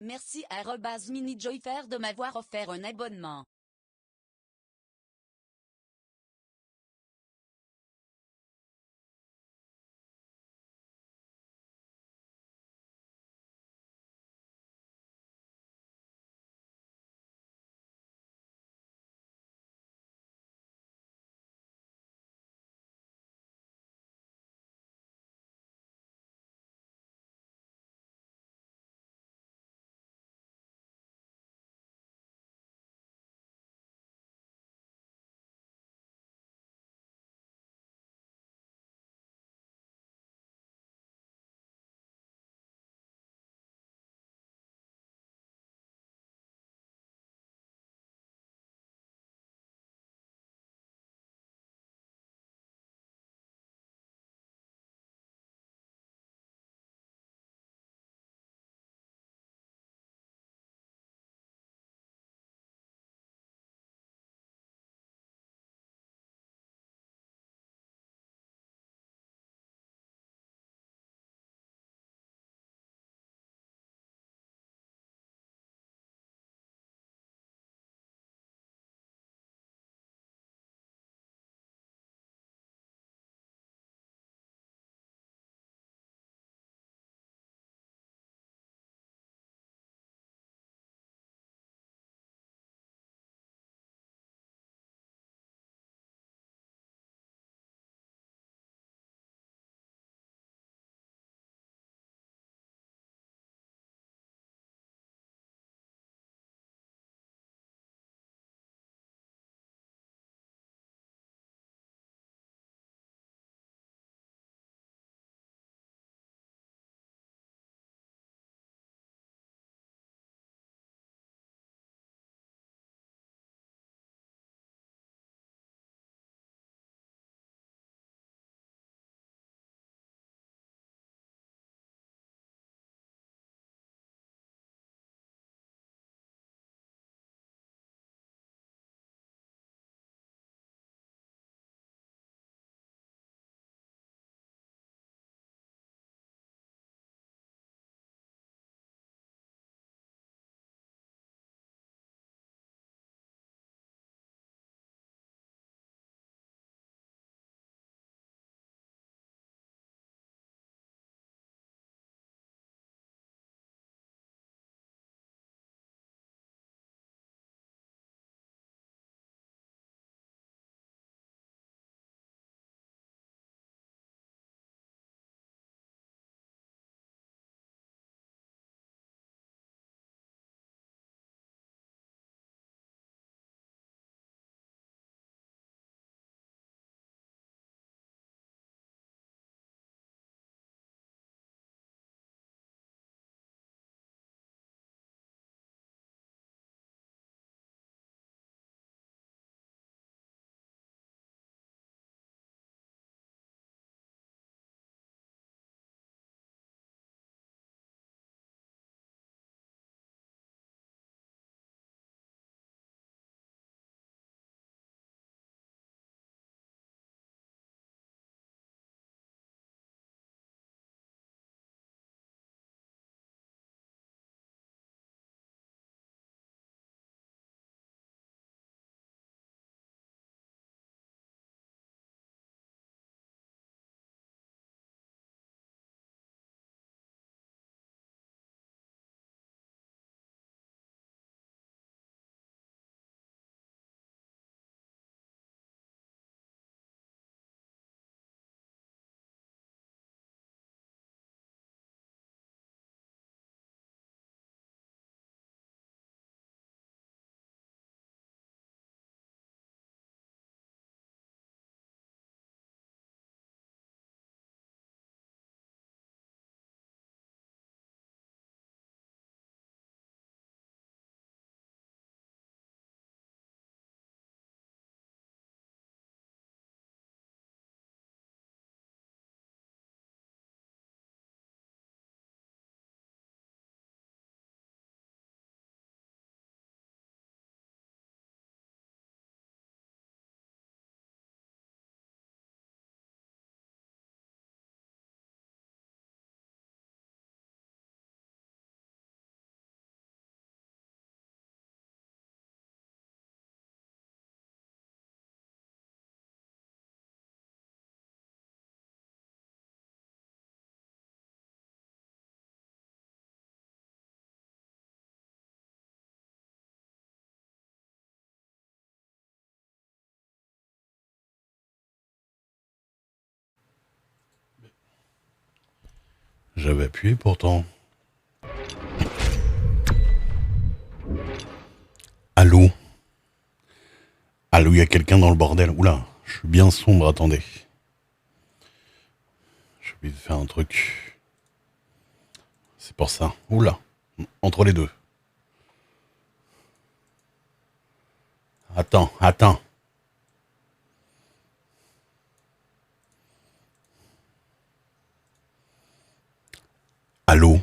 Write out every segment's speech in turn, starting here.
Merci @minijoyfer de m'avoir offert un abonnement. J'avais appuyé pourtant. Allô? Allô, il y a quelqu'un dans le bordel. Oula, je suis bien sombre, attendez. J'ai oublié de faire un truc. C'est pour ça. Oula, entre les deux. Attends. Allô?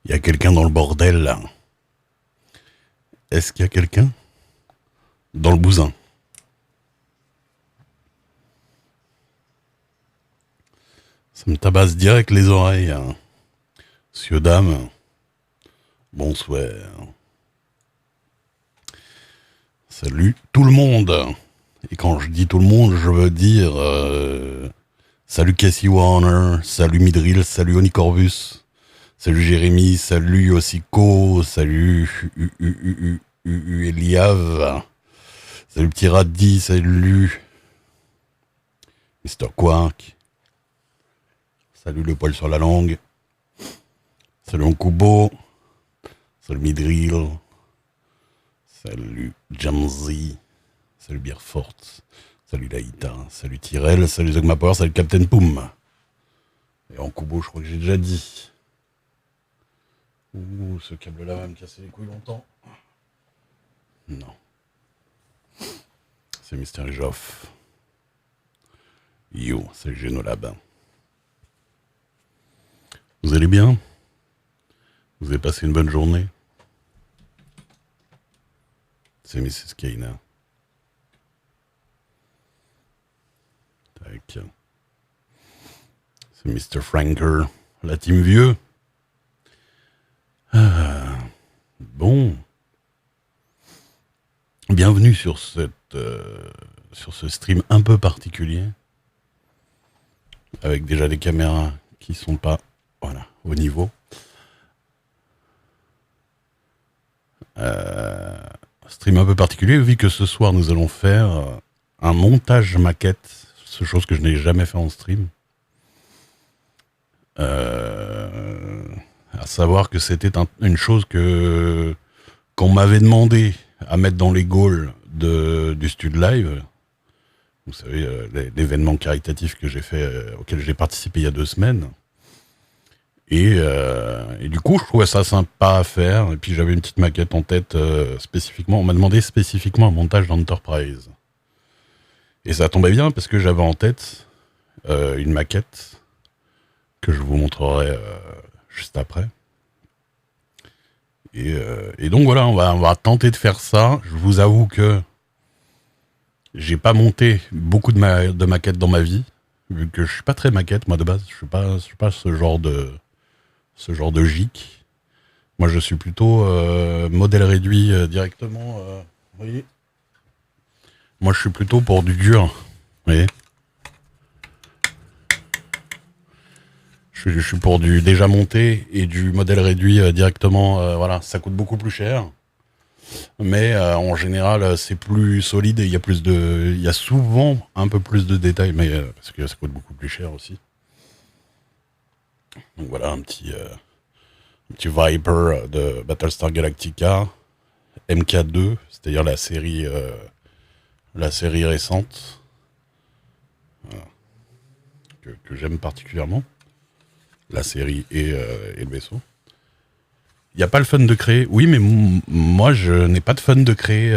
Il y a quelqu'un dans le bordel, là. Est-ce qu'il y a quelqu'un? Dans le bousin. Ça me tabasse direct les oreilles. Hein. Monsieur, dame, bonsoir. Salut tout le monde. Et quand je dis tout le monde, je veux dire salut Casey Warner, salut Midrill, salut Onicorvus, salut Jérémy, salut Ossico, salut Eliav, salut Petit Raddi, salut Mr. Quark, salut le poil sur la langue, salut Onkubo, salut Midrill, salut Jamzi, salut Bierfort, salut Laïta, salut Tyrell, salut Zogma Power, salut Captain Poum. Et Onkubo, je crois que j'ai déjà dit. Ouh, ce câble-là va me casser les couilles longtemps. Non. C'est Mister Joff. Yo, c'est Génolab. Vous allez bien? Vous avez passé une bonne journée? C'est Mrs. Kaina. Tac. C'est Mr. Franker. La team vieux. Ah, bon. Bienvenue sur ce stream un peu particulier. Avec déjà des caméras qui sont pas au niveau. Stream un peu particulier, vu que ce soir nous allons faire un montage maquette, ce chose que je n'ai jamais fait en stream. À savoir que c'était une chose qu'on m'avait demandé à mettre dans les goals du Stud Live. Vous savez, l'événement caritatif que j'ai fait, auquel j'ai participé il y a 2 semaines. Et du coup, je trouvais ça sympa à faire. Et puis j'avais une petite maquette en tête spécifiquement. On m'a demandé spécifiquement un montage d'Enterprise. Et ça tombait bien parce que j'avais en tête une maquette que je vous montrerai juste après. Et donc voilà, on va tenter de faire ça. Je vous avoue que j'ai pas monté beaucoup de maquettes dans ma vie, vu que je suis pas très maquette moi de base. Je suis pas ce genre de geek. Moi, je suis plutôt modèle réduit directement. Vous voyez, moi, je suis plutôt pour du dur. Vous voyez, je suis pour du déjà monté et du modèle réduit directement. Voilà, ça coûte beaucoup plus cher. Mais en général, c'est plus solide et il y a souvent un peu plus de détails, mais parce que ça coûte beaucoup plus cher aussi. Donc voilà, un petit Viper de Battlestar Galactica, MK2, c'est-à-dire la série récente, que j'aime particulièrement, la série et le vaisseau. Il n'y a pas le fun de créer. Oui, mais moi, je n'ai pas de fun de créer.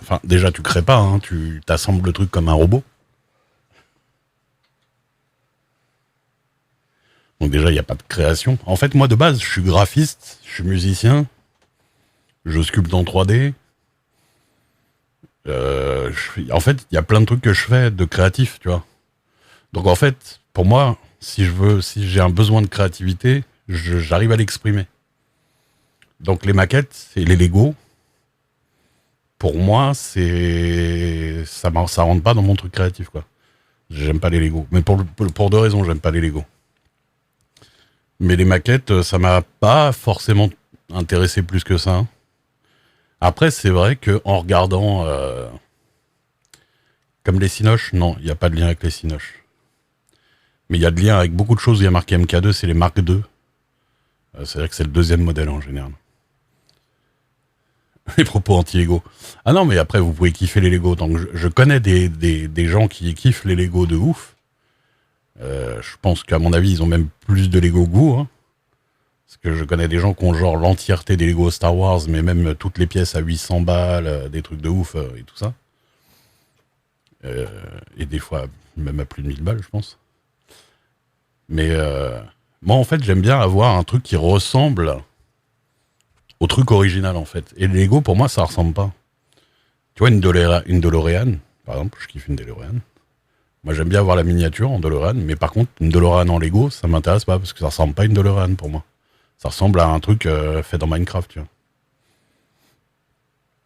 Enfin, déjà, tu crées pas, hein, tu t'assembles le truc comme un robot. Donc déjà, il n'y a pas de création. En fait, moi, de base, je suis graphiste, je suis musicien, je sculpte en 3D. En fait, il y a plein de trucs que je fais de créatif, tu vois. Donc en fait, pour moi, si j'ai un besoin de créativité, j'arrive à l'exprimer. Donc les maquettes et les Lego, pour moi, ça rentre pas dans mon truc créatif, quoi. J'aime pas les Lego. Mais pour 2 raisons, j'aime pas les Lego. Mais les maquettes, ça m'a pas forcément intéressé plus que ça. Après, c'est vrai qu'en regardant comme les cinoches, non, il n'y a pas de lien avec les cinoches. Mais il y a de lien avec beaucoup de choses. Il y a marqué MK2, c'est les Mark II. C'est-à-dire que c'est le deuxième modèle en général. Les propos anti-Lego. Ah non, mais après, vous pouvez kiffer les Lego. Donc, je connais des gens qui kiffent les Lego de ouf. Je pense qu'à mon avis, ils ont même plus de Lego que vous. Hein. Parce que je connais des gens qui ont genre l'entièreté des Lego Star Wars, mais même toutes les pièces à 800 balles, des trucs de ouf et tout ça. Et des fois, même à plus de 1000 balles, je pense. Mais moi, en fait, j'aime bien avoir un truc qui ressemble au truc original, en fait. Et les Lego, pour moi, ça ressemble pas. Tu vois, une DeLorean, par exemple, je kiffe une DeLorean. Moi, j'aime bien avoir la miniature en DeLorean, mais par contre, une DeLorean en Lego, ça m'intéresse pas, parce que ça ressemble pas à une DeLorean pour moi. Ça ressemble à un truc fait dans Minecraft, tu vois.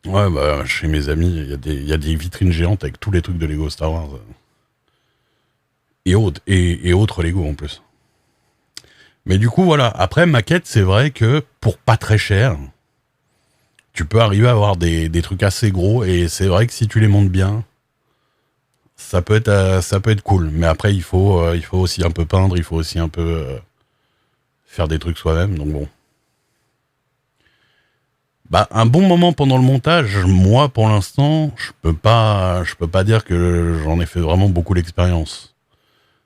Ouais, bah, chez mes amis, il y a des vitrines géantes avec tous les trucs de Lego Star Wars. Et autres Lego en plus. Mais du coup, voilà. Après, maquette, c'est vrai que pour pas très cher, tu peux arriver à avoir des trucs assez gros. Et c'est vrai que si tu les montes bien, ça peut être cool. Mais après, il faut aussi un peu peindre, il faut aussi un peu faire des trucs soi-même. Donc bon. Bah, un bon moment pendant le montage, moi, pour l'instant, je peux pas dire que j'en ai fait vraiment beaucoup l'expérience.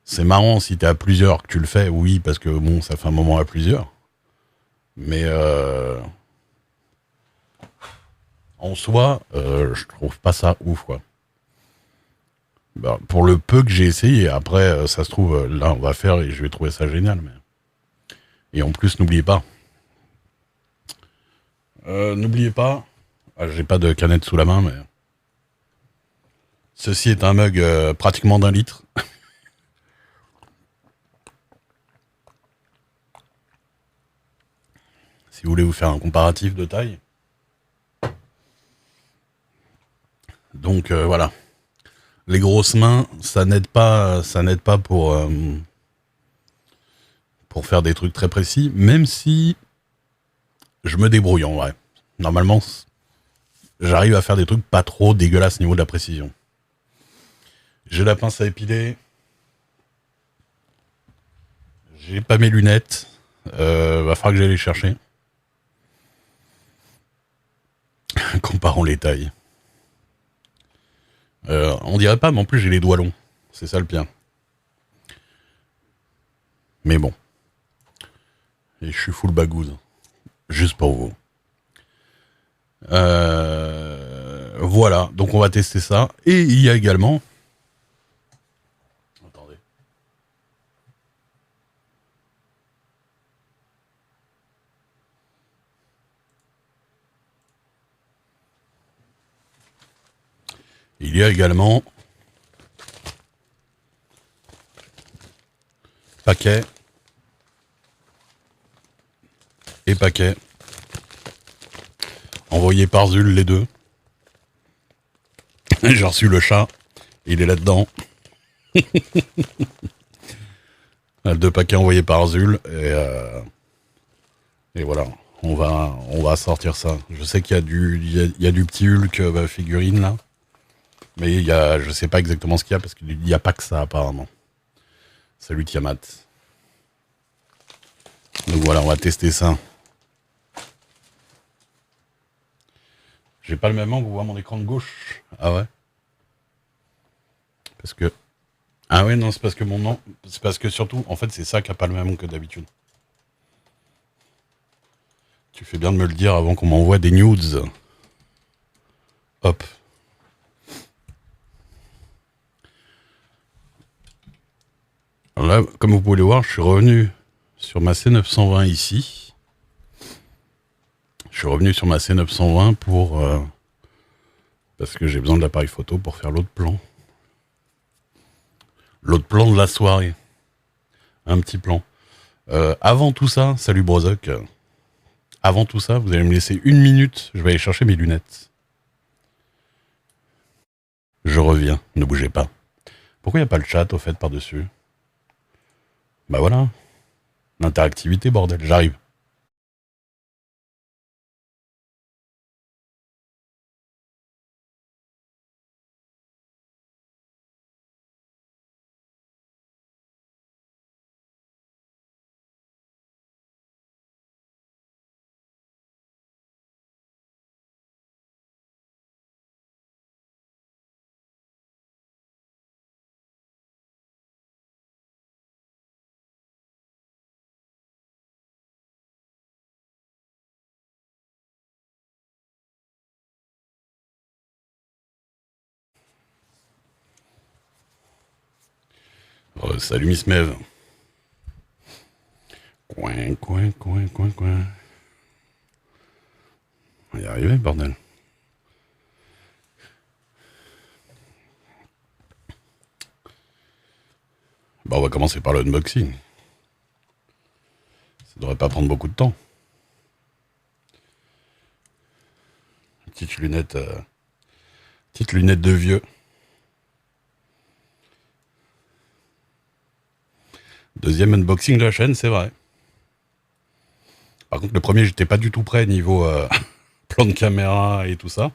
C'est marrant si t'es à plusieurs que tu le fais, oui, parce que bon, ça fait un moment à plusieurs. Mais en soi, je trouve pas ça ouf, quoi. Bah, pour le peu que j'ai essayé, après, ça se trouve, là, on va faire et je vais trouver ça génial. Mais... Et en plus, n'oubliez pas, ah, j'ai pas de canette sous la main, mais ceci est un mug pratiquement d'un litre. Si vous voulez vous faire un comparatif de taille. Donc voilà. Les grosses mains, ça n'aide pas pour faire des trucs très précis, même si je me débrouille en vrai. Normalement, j'arrive à faire des trucs pas trop dégueulasses au niveau de la précision. J'ai la pince à épiler, j'ai pas mes lunettes, va falloir que j'aille les chercher. Comparons les tailles. On dirait pas, mais en plus j'ai les doigts longs. C'est ça le pire. Mais bon. Et je suis full bagouze. Juste pour vous. Voilà, donc on va tester ça. Et il y a également... Attendez. Il y a également... Paquet. Et paquet. Envoyé par Zul, les deux. J'ai reçu le chat. Il est là-dedans. Deux paquets envoyés par Zul. Et voilà. On va sortir ça. Je sais qu'il y a il y a du petit Hulk figurine là. Mais je sais pas exactement ce qu'il y a parce qu'il n'y a pas que ça apparemment. Salut Tiamat. Donc voilà, on va tester ça. J'ai pas le même angle, vous voyez mon écran de gauche. Ah ouais. Parce que... Ah ouais, non, c'est parce que mon nom... C'est parce que surtout, en fait, c'est ça qui a pas le même angle que d'habitude. Tu fais bien de me le dire avant qu'on m'envoie des nudes. Hop. Alors là, comme vous pouvez le voir, je suis revenu sur ma C920 ici. Je suis revenu sur ma C920 pour... parce que j'ai besoin de l'appareil photo pour faire l'autre plan. L'autre plan de la soirée. Un petit plan. Avant tout ça, salut Brozok. Avant tout ça, vous allez me laisser une minute. Je vais aller chercher mes lunettes. Je reviens, ne bougez pas. Pourquoi il n'y a pas le chat au fait par-dessus? Bah voilà. L'interactivité, bordel, j'arrive. Salut Miss Mev. Coin, coin, coin, coin, coin. On va y arriver, bordel. Bon, on va commencer par le unboxing. Ça devrait pas prendre beaucoup de temps. Petite lunette de vieux. Deuxième unboxing de la chaîne, c'est vrai. Par contre, le premier, j'étais pas du tout prêt niveau plan de caméra et tout ça.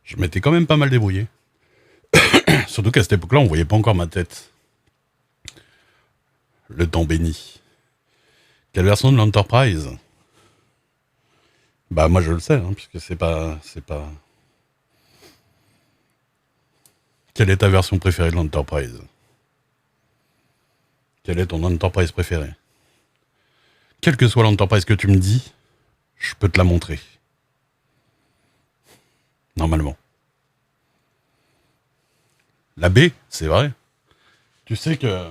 Je m'étais quand même pas mal débrouillé. Surtout qu'à cette époque-là, on voyait pas encore ma tête. Le temps béni. Quelle version de l'Enterprise? Bah moi je le sais, hein, puisque c'est pas... Quelle est ta version préférée de l'Enterprise? Quel est ton Enterprise préféré? Quelle que soit l'Enterprise que tu me dis, je peux te la montrer. Normalement. La B, c'est vrai. Tu sais que...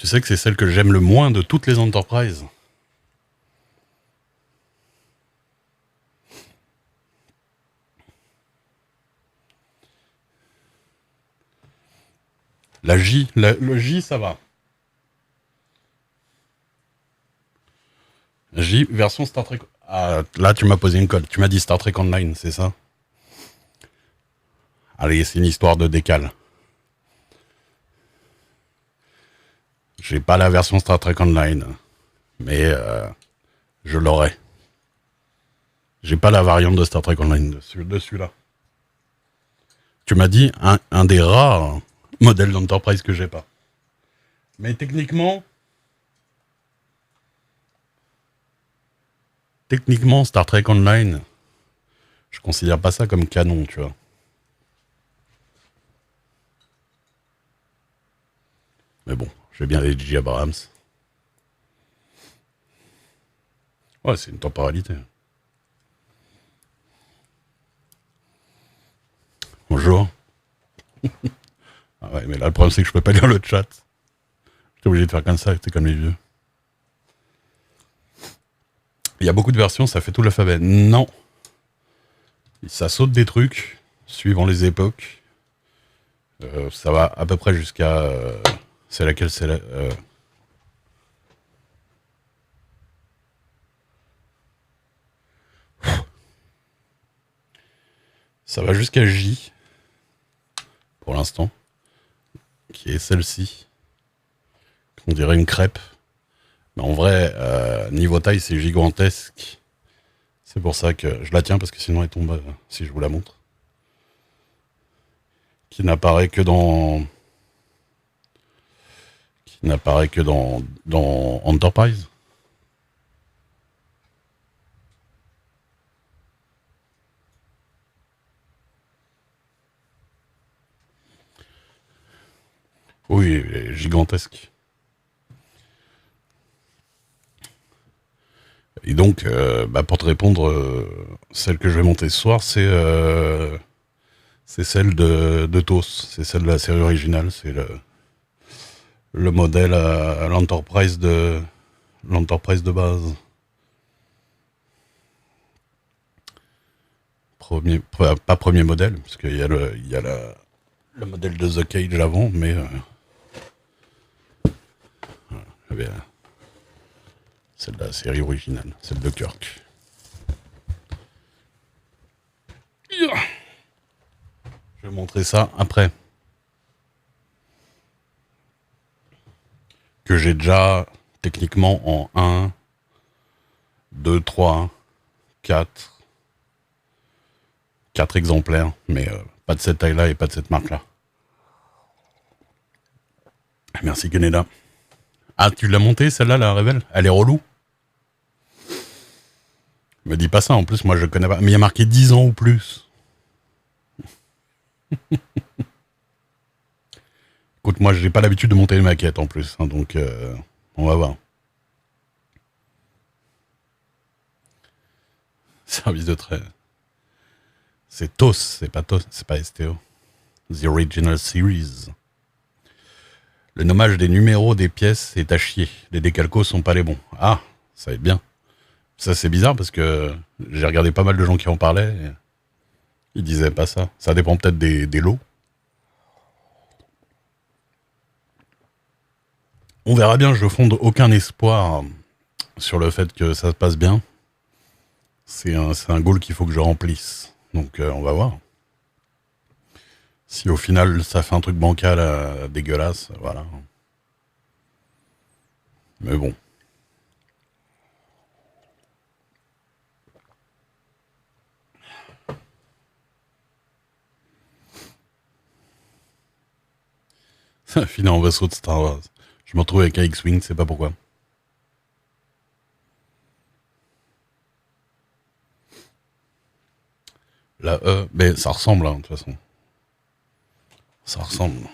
c'est celle que j'aime le moins de toutes les Enterprises. La J, le J, ça va. J, version Star Trek... Ah, là, tu m'as posé une colle. Tu m'as dit Star Trek Online, c'est ça? Allez, c'est une histoire de décale. J'ai pas la version Star Trek Online, mais je l'aurai. J'ai pas la variante de Star Trek Online dessus là. Tu m'as dit un des rares modèles d'Enterprise que j'ai pas. Mais techniquement, Star Trek Online, je considère pas ça comme canon, tu vois. Mais bon, j'ai bien les J. Abrams. Ouais, c'est une temporalité. Bonjour. Ah ouais, mais là, le problème, c'est que je peux pas lire le chat. J'étais obligé de faire comme ça, c'était comme les vieux. Il y a beaucoup de versions, ça fait tout l'alphabet. Non. Ça saute des trucs, suivant les époques. Ça va à peu près jusqu'à... c'est laquelle? C'est la... Ça va jusqu'à J, pour l'instant, qui est celle-ci. On dirait une crêpe. Mais en vrai, niveau taille, c'est gigantesque. C'est pour ça que je la tiens, parce que sinon elle tombe si je vous la montre. Qui n'apparaît que dans Enterprise. Oui, elle est gigantesque. Et donc, pour te répondre, celle que je vais monter ce soir, c'est celle de TOS. C'est celle de la série originale. C'est le modèle à l'Enterprise de base. Pas premier modèle, parce qu'il y a le modèle de The Cage avant, mais voilà, celle de la série originale, celle de Kirk. Je vais montrer ça après. Que j'ai déjà techniquement en 1, 2, 3, 4 exemplaires, mais pas de cette taille-là et pas de cette marque-là. Merci Canada. Ah, tu l'as montée celle-là, la Rebelle? Elle est relou. Me dis pas ça, en plus moi je connais pas. Mais il y a marqué 10 ans ou plus. Écoute, moi j'ai pas l'habitude de monter les maquettes en plus, hein, donc on va voir. Service de trait. C'est TOS, c'est pas TOS, c'est pas STO. The Original Series. Le nommage des numéros des pièces est à chier. Les décalcos sont pas les bons. Ah, ça va être bien. Ça, c'est bizarre parce que j'ai regardé pas mal de gens qui en parlaient. Et ils disaient pas ça. Ça dépend peut-être des lots. On verra bien. Je fonde aucun espoir sur le fait que ça se passe bien. C'est un goal qu'il faut que je remplisse. Donc, on va voir. Si au final, ça fait un truc bancal dégueulasse, voilà. Mais bon. Ça finit en vaisseau de Star Wars. Je me retrouve avec un X-Wing, c'est pas pourquoi. La E, mais ça ressemble, hein, de toute façon. Ça ressemble.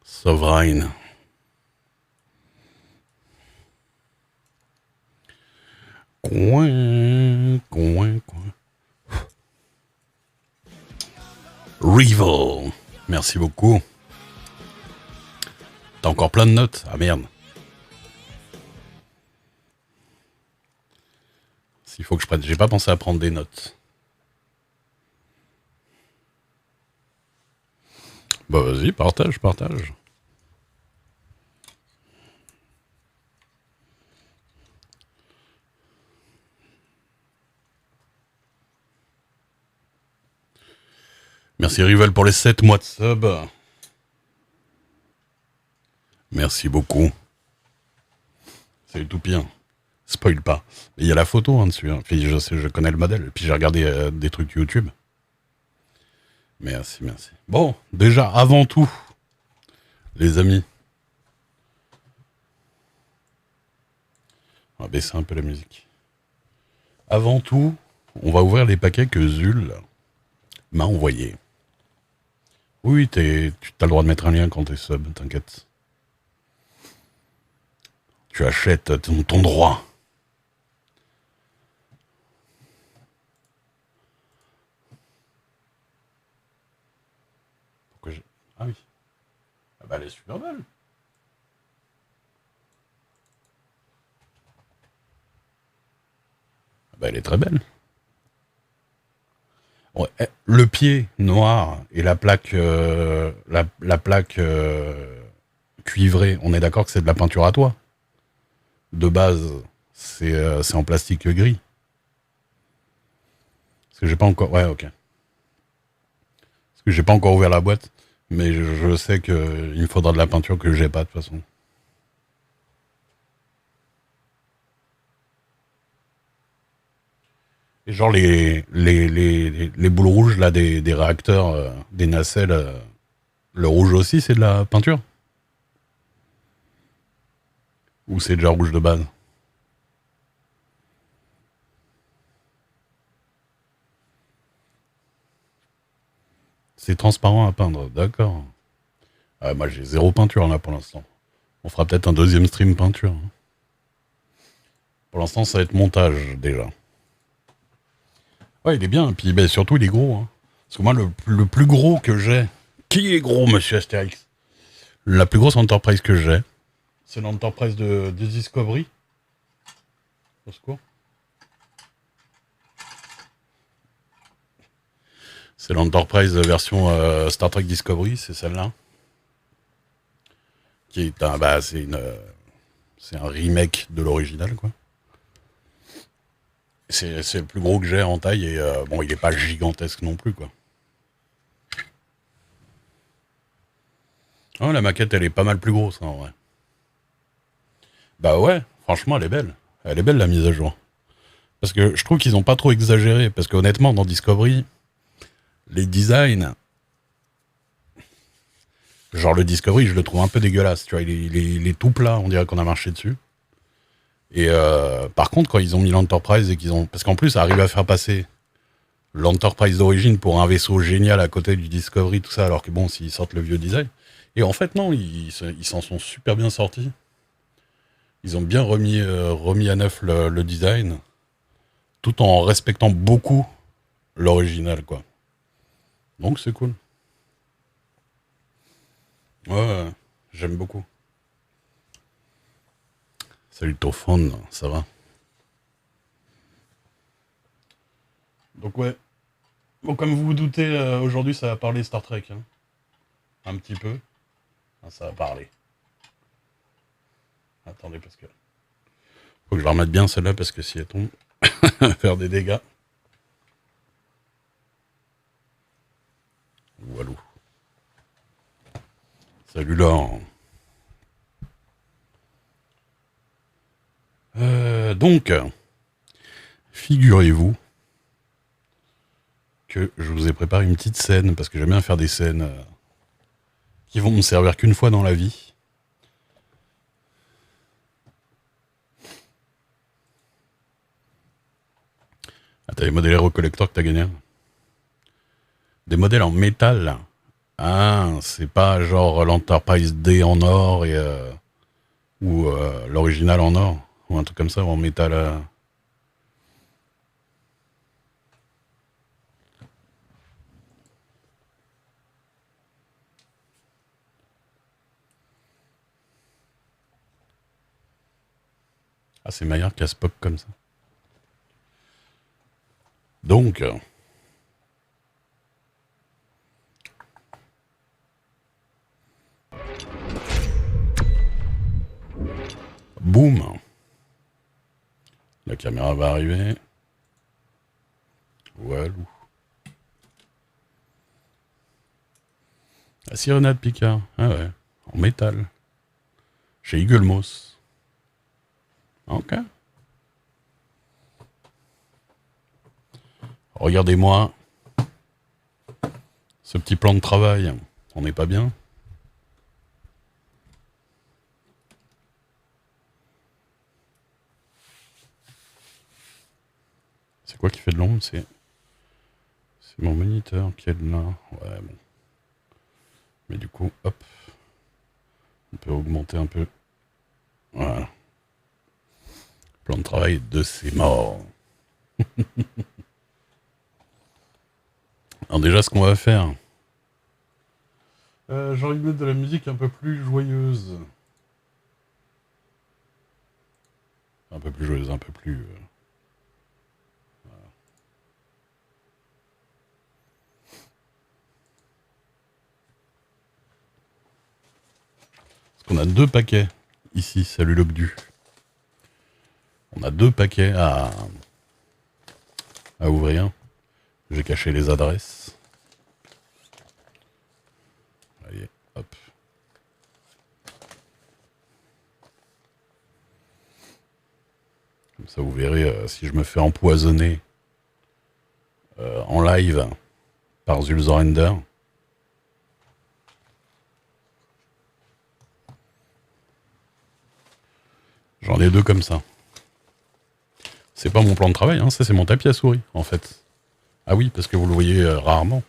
Sovereign. Coin. Rival. Merci beaucoup. T'as encore plein de notes? Ah merde. S'il faut que je prenne. J'ai pas pensé à prendre des notes. Bah vas-y, partage. Merci Rival pour les 7 mois de sub. Merci beaucoup. C'est tout bien. Spoil pas. Il y a la photo hein, dessus. Hein. Puis je connais le modèle. Puis j'ai regardé des trucs YouTube. Merci. Bon, déjà, avant tout, les amis. On va baisser un peu la musique. Avant tout, on va ouvrir les paquets que Zul m'a envoyés. Oui, tu as le droit de mettre un lien quand t'es sub, t'inquiète. Tu achètes ton droit. Pourquoi j'ai... Ah oui. Ah bah elle est super belle. Ah bah elle est très belle. Ouais, le pied noir et la plaque, la plaque cuivrée, on est d'accord que c'est de la peinture à toit. De base, c'est en plastique gris. Parce que j'ai pas encore... Ouais, ok. Parce que j'ai pas encore ouvert la boîte, mais je sais qu'il me faudra de la peinture que j'ai pas de toute façon. Et genre les boules rouges là des réacteurs, des nacelles, le rouge aussi c'est de la peinture? Ou c'est déjà rouge de base? C'est transparent à peindre, d'accord. Ah, moi j'ai zéro peinture là pour l'instant. On fera peut-être un deuxième stream peinture. Hein. Pour l'instant ça va être montage déjà. Ouais il est bien, et puis ben, surtout il est gros. Hein. Parce que moi le plus gros que j'ai... Qui est gros monsieur Astérix? La plus grosse Enterprise que j'ai, c'est l'Enterprise de Discovery. Au secours. C'est l'Enterprise version Star Trek Discovery, c'est celle-là. Qui est un, bah, c'est un remake de l'original, quoi. C'est le plus gros que j'ai en taille et bon, il est pas gigantesque non plus, quoi. Oh, la maquette, elle est pas mal plus grosse, hein, en vrai. Bah ouais, franchement, elle est belle. Elle est belle, la mise à jour. Parce que je trouve qu'ils ont pas trop exagéré. Parce qu'honnêtement, dans Discovery, les designs... Genre le Discovery, je le trouve un peu dégueulasse. Tu vois, il est tout plat, on dirait qu'on a marché dessus. Et par contre, quand ils ont mis l'Enterprise et qu'ils ont... Parce qu'en plus, ça arrive à faire passer l'Enterprise d'origine pour un vaisseau génial à côté du Discovery, tout ça, alors que bon, s'ils sortent le vieux design. Et en fait, non, ils s'en sont super bien sortis. Ils ont bien remis à neuf le design, tout en respectant beaucoup l'original, quoi. Donc c'est cool. Ouais, j'aime beaucoup. Salut Tophone, ça va? Donc ouais. Bon, comme vous vous doutez, aujourd'hui ça va parler Star Trek. Hein. Un petit peu. Ah, ça va parler. Attendez, parce que... Faut que je la remette bien celle-là, parce que si elle tombe, elle va faire des dégâts. Walou. Salut là. Donc, figurez-vous que je vous ai préparé une petite scène, parce que j'aime bien faire des scènes qui vont me servir qu'une fois dans la vie. Ah, t'as les modèles Hero Collector que t'as gagné. Des modèles en métal. Ah, c'est pas genre l'Enterprise D en or et ou l'original en or ou un truc comme ça ou en métal. Ah, c'est meilleur qu'à Spock comme ça. Donc, boum. La caméra va arriver. Walou. La Sirena de Picard. Ah ouais. En métal. Chez Eagle Moss. Ok. Regardez-moi. Ce petit plan de travail. On n'est pas bien? C'est quoi qui fait de l'ombre? C'est mon moniteur qui est là. Ouais, bon. Mais du coup, hop. On peut augmenter un peu. Voilà. Plan de travail de ces morts. Alors déjà, ce qu'on va faire... j'ai envie de mettre de la musique un peu plus joyeuse. Un peu plus joyeuse, un peu plus... voilà. Parce qu'on a 2 paquets ici, salut l'Obdu. On a 2 paquets à ouvrir. J'ai caché les adresses. Allez, hop. Comme ça, vous verrez si je me fais empoisonner en live par Zulzorender. J'en ai 2 comme ça. C'est pas mon plan de travail, hein, ça c'est mon tapis à souris, en fait. Ah oui, parce que vous le voyez rarement,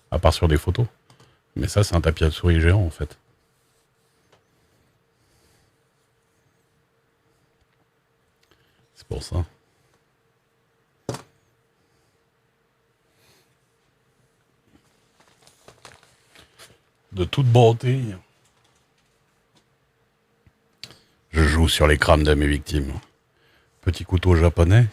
à part sur des photos. Mais ça, c'est un tapis à souris géant, en fait. C'est pour ça. De toute beauté. Je joue sur les crânes de mes victimes. Petit couteau japonais.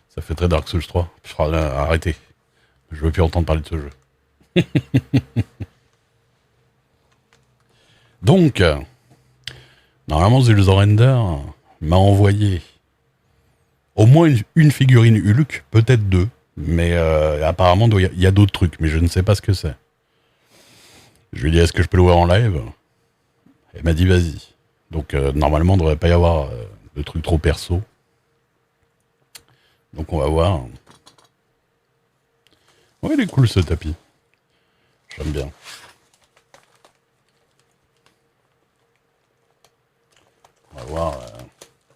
Ça fait très Dark Souls 3. Arrêtez. Je veux plus entendre parler de ce jeu. Donc, normalement, Zulzorender m'a envoyé au moins une figurine Hulk, peut-être 2. Mais apparemment, il y a d'autres trucs, mais je ne sais pas ce que c'est. Je lui ai dit, est-ce que je peux le voir en live? Elle m'a dit, vas-y. Donc, normalement, il ne devrait pas y avoir de trucs trop perso. Donc, on va voir. Ouais, il est cool, ce tapis. J'aime bien. voir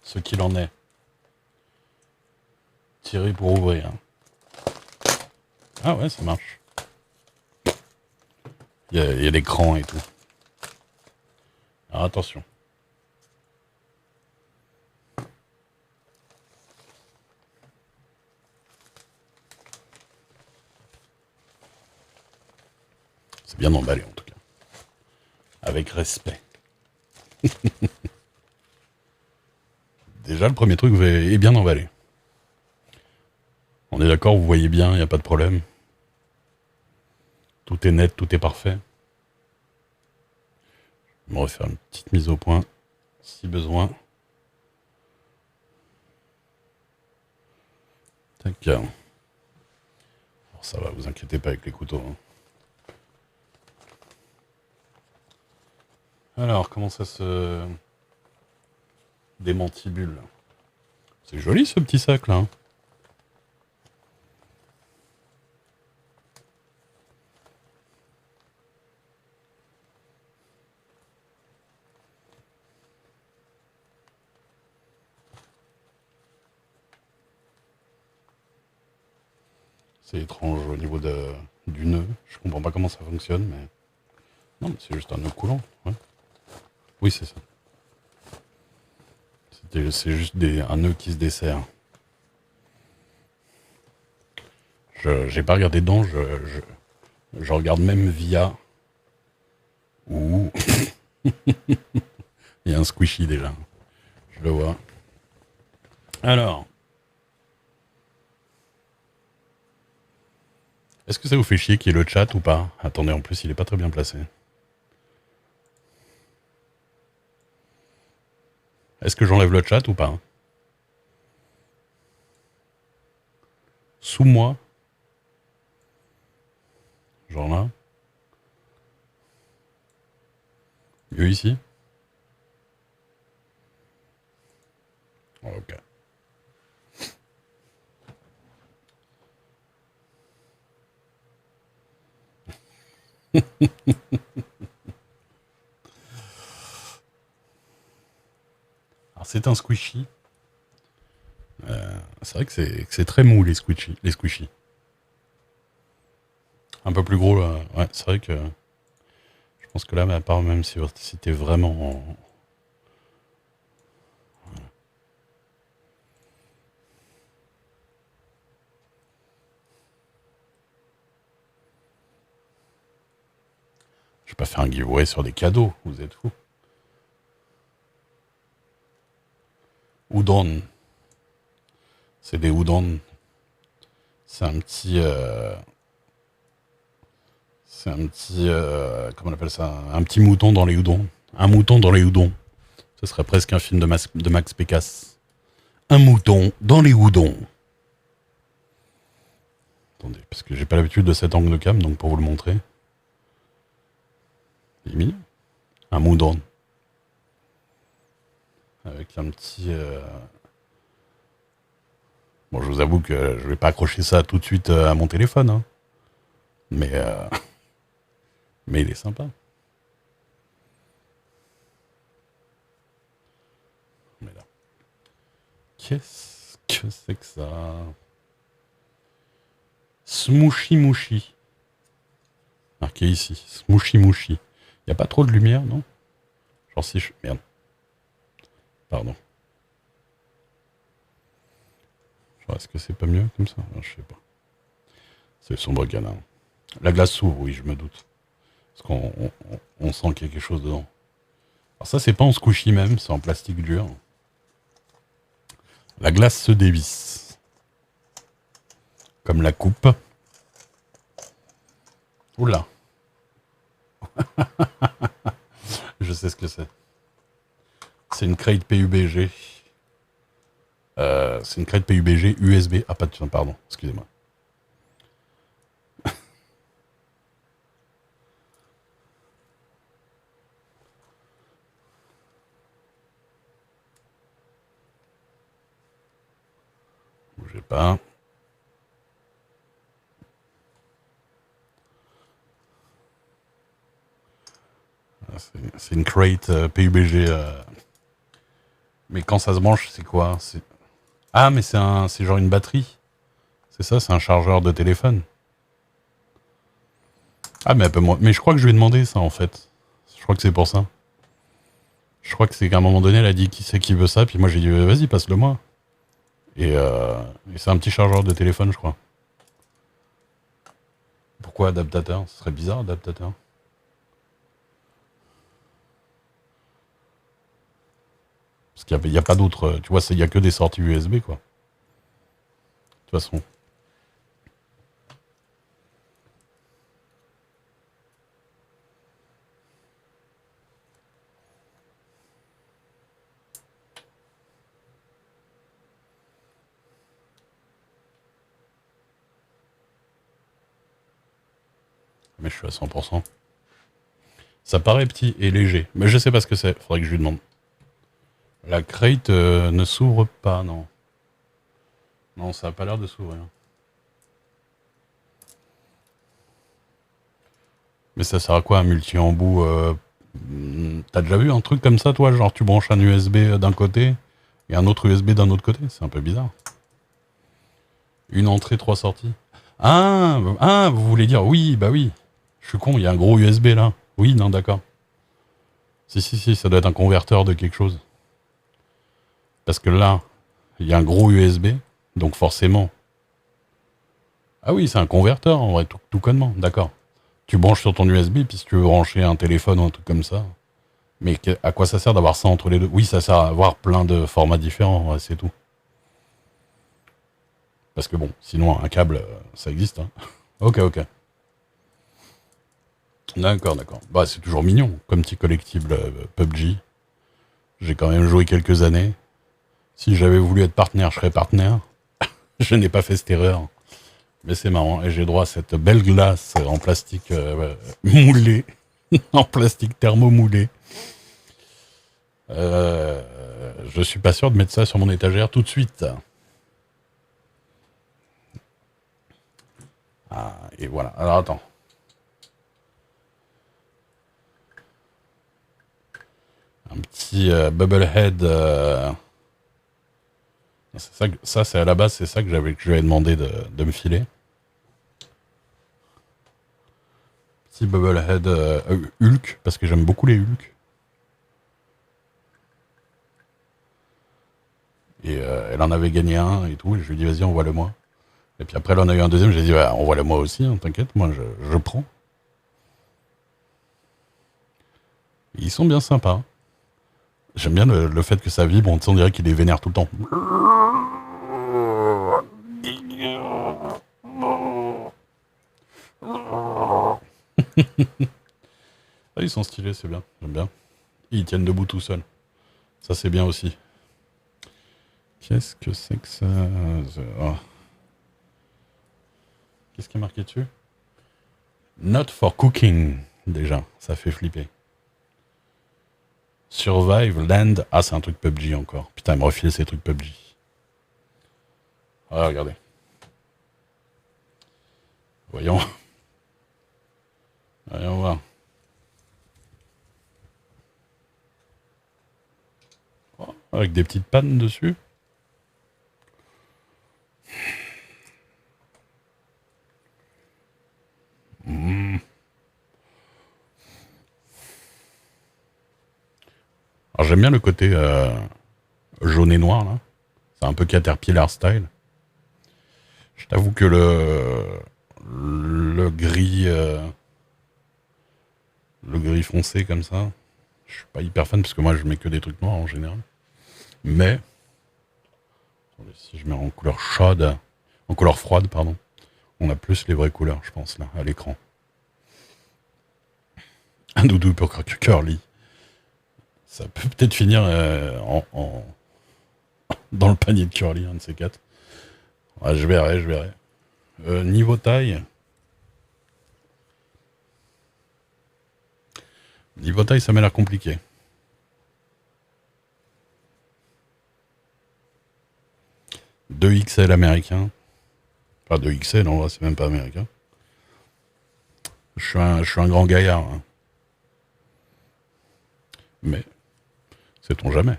ce qu'il en est. Tirer pour ouvrir. Ah ouais, ça marche. Il y a des crans et tout. Alors attention. C'est bien emballé en tout cas. Avec respect. Déjà, le premier truc est bien emballé. On est d'accord, vous voyez bien, il n'y a pas de problème. Tout est net, tout est parfait. Je vais me refaire une petite mise au point, si besoin. Tac. Alors, ça va, vous inquiétez pas avec les couteaux. Hein. Alors, comment ça se démantibule? C'est joli ce petit sac là. Hein. C'est étrange au niveau du nœud. Je comprends pas comment ça fonctionne, mais... Non, mais c'est juste un nœud coulant. Ouais. Oui, c'est ça. C'est juste un nœud qui se dessert. J'ai pas regardé dedans, je regarde même via... Ouh. Il y a un squishy déjà. Je le vois. Alors... Est-ce que ça vous fait chier qu'il y ait le chat ou pas? Attendez, en plus, il est pas très bien placé. Est-ce que j'enlève le chat ou pas? Sous moi? Genre là? Mieux ici? Ok. Alors c'est un squishy. C'est vrai que c'est très mou les squishy. Un peu plus gros là. Ouais, c'est vrai que je pense que là, à part même si t'es vraiment en... Je vais pas faire un giveaway sur des cadeaux, vous êtes fous. Udon. C'est des udon. C'est un petit... comment on appelle ça? Un petit mouton dans les udons. Un mouton dans les udons. Ce serait presque un film de Max Pécasse. Un mouton dans les udons. Attendez, parce que j'ai pas l'habitude de cet angle de cam, donc pour vous le montrer. Il est mignon. Un mouton. Avec un petit... Bon, je vous avoue que je vais pas accrocher ça tout de suite à mon téléphone. Hein. Mais... Mais il est sympa. Mais là. Qu'est-ce que c'est que ça? Smooshy Moushy. Marqué ici. Smooshy Moushy. Y a pas trop de lumière, non? Genre si je... Merde. Pardon. Genre, est-ce que c'est pas mieux comme ça? Je sais pas. C'est sombre canard. La glace s'ouvre, oui, je me doute. Parce qu'on sent qu'il y a quelque chose dedans. Alors ça, c'est pas en squishy même, c'est en plastique dur. La glace se dévisse. Comme la coupe. Oula. Je sais ce que c'est. C'est une crate PUBG. C'est une crate PUBG USB. Ah, pas de... Pardon, excusez-moi. Bougez pas. C'est une crate PUBG Mais quand ça se branche, c'est quoi? Ah, mais c'est genre une batterie. C'est ça, c'est un chargeur de téléphone. Ah, mais mais je crois que je lui ai demandé ça, en fait. Je crois que c'est pour ça. Je crois que c'est qu'à un moment donné, elle a dit qui c'est qui veut ça, puis moi j'ai dit vas-y, passe-le moi. Et c'est un petit chargeur de téléphone, je crois. Pourquoi adaptateur? Ce serait bizarre, adaptateur. Parce qu'il y a pas d'autres. Tu vois, il y a que des sorties USB, quoi. De toute façon. Mais je suis à 100%. Ça paraît petit et léger. Mais je sais pas ce que c'est. Faudrait que je lui demande. La crate ne s'ouvre pas, non. Non, ça a pas l'air de s'ouvrir. Mais ça sert à quoi un multi-embout T'as déjà vu un truc comme ça, toi? Genre, tu branches un USB d'un côté et un autre USB d'un autre côté? C'est un peu bizarre. Une entrée, trois sorties. Ah, vous voulez dire, oui, bah oui. Je suis con, il y a un gros USB là. Oui, non, d'accord. Si, ça doit être un converteur de quelque chose. Parce que là, il y a un gros USB, donc forcément. Ah oui, c'est un converteur en vrai, tout connement, d'accord. Tu branches sur ton USB, puis si tu veux brancher un téléphone ou un truc comme ça. Mais à quoi ça sert d'avoir ça entre les deux? Oui, ça sert à avoir plein de formats différents, ouais, c'est tout. Parce que bon, sinon un câble, ça existe. Hein. Ok. D'accord. Bah c'est toujours mignon, comme petit collectible PUBG. J'ai quand même joué quelques années. Si j'avais voulu être partenaire, je serais partenaire. Je n'ai pas fait cette erreur. Mais c'est marrant, et j'ai droit à cette belle glace en plastique moulé, en plastique thermomoulé. Je suis pas sûr de mettre ça sur mon étagère tout de suite. Ah, et voilà. Alors attends. Un petit Bubblehead. Ça, c'est à la base, c'est ça que je lui avais demandé de me filer. Petit Bubblehead Hulk, parce que j'aime beaucoup les Hulk. Et elle en avait gagné un et tout. Et je lui ai dit, vas-y, envoie-le-moi. Et puis après, elle en a eu un deuxième. J'ai dit, ouais, envoie-le-moi aussi, hein, t'inquiète, moi, je prends. Et ils sont bien sympas. J'aime bien le fait que ça vibre. On dirait qu'il est vénère tout le temps. Ah, ils sont stylés, c'est bien. J'aime bien. Ils tiennent debout tout seuls. Ça, c'est bien aussi. Qu'est-ce que c'est que ça? Oh. Qu'est-ce qui est marqué dessus? Not for cooking. Déjà, ça fait flipper. Survive, Land. Ah, c'est un truc PUBG encore. Putain, il me refilait ces trucs PUBG. Ah, regardez. Voyons. Voyons voir. Oh, avec des petites pannes dessus. Mmh. Alors j'aime bien le côté jaune et noir là. C'est un peu Caterpillar style. Je t'avoue que le gris foncé comme ça, je suis pas hyper fan parce que moi je mets que des trucs noirs en général. Mais attendez, si je mets en couleur chaude, en couleur froide pardon, on a plus les vraies couleurs je pense là à l'écran. Un doudou pour Curly. Ça peut peut-être finir dans le panier de Curly, un de ces quatre. Ouais, je verrai. Niveau taille. Niveau taille, ça m'a l'air compliqué. Deux XL américain. Enfin, 2 XL, en vrai, c'est même pas américain. Je suis un grand gaillard. Hein. Mais, sait-on jamais.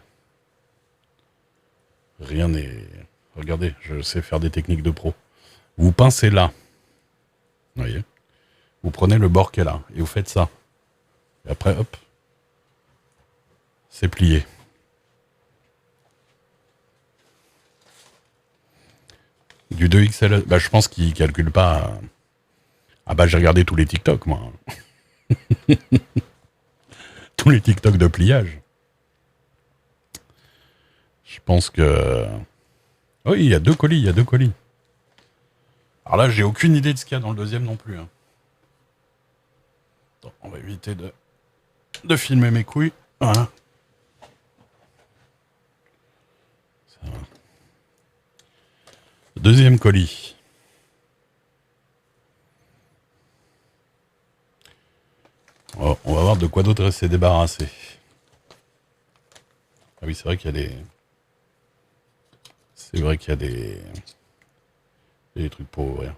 rien n'est... Regardez, je sais faire des techniques de pro. Vous pincez là. Vous voyez? Vous prenez le bord qui est là et vous faites ça. Et après, hop, c'est plié. Du 2XL, bah, je pense qu'il calcule pas. Ah bah j'ai regardé tous les TikTok, moi. Tous les TikTok de pliage. Je pense que... Oui, il y a 2 colis, il y a 2 colis. Alors là, j'ai aucune idée de ce qu'il y a dans le deuxième non plus. Hein. Attends, on va éviter de filmer mes couilles. Voilà. Ça va. Deuxième colis. On va voir de quoi d'autre s'est débarrassé. Ah oui, c'est vrai qu'il y a des... C'est vrai qu'il y a des... Il y a des trucs pour ouvrir.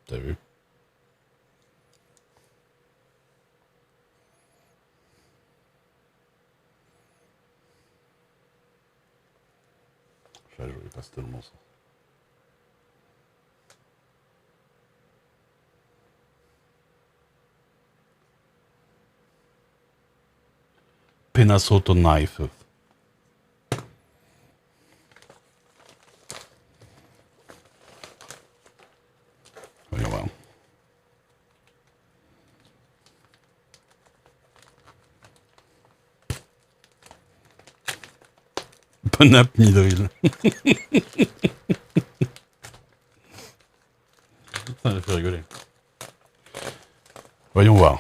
T'as vu? Enfin, je voulais pas tellement ça. Penasoto knife. Voyons voir. Bonap Midril. Ça m'a fait rigoler. Voyons voir.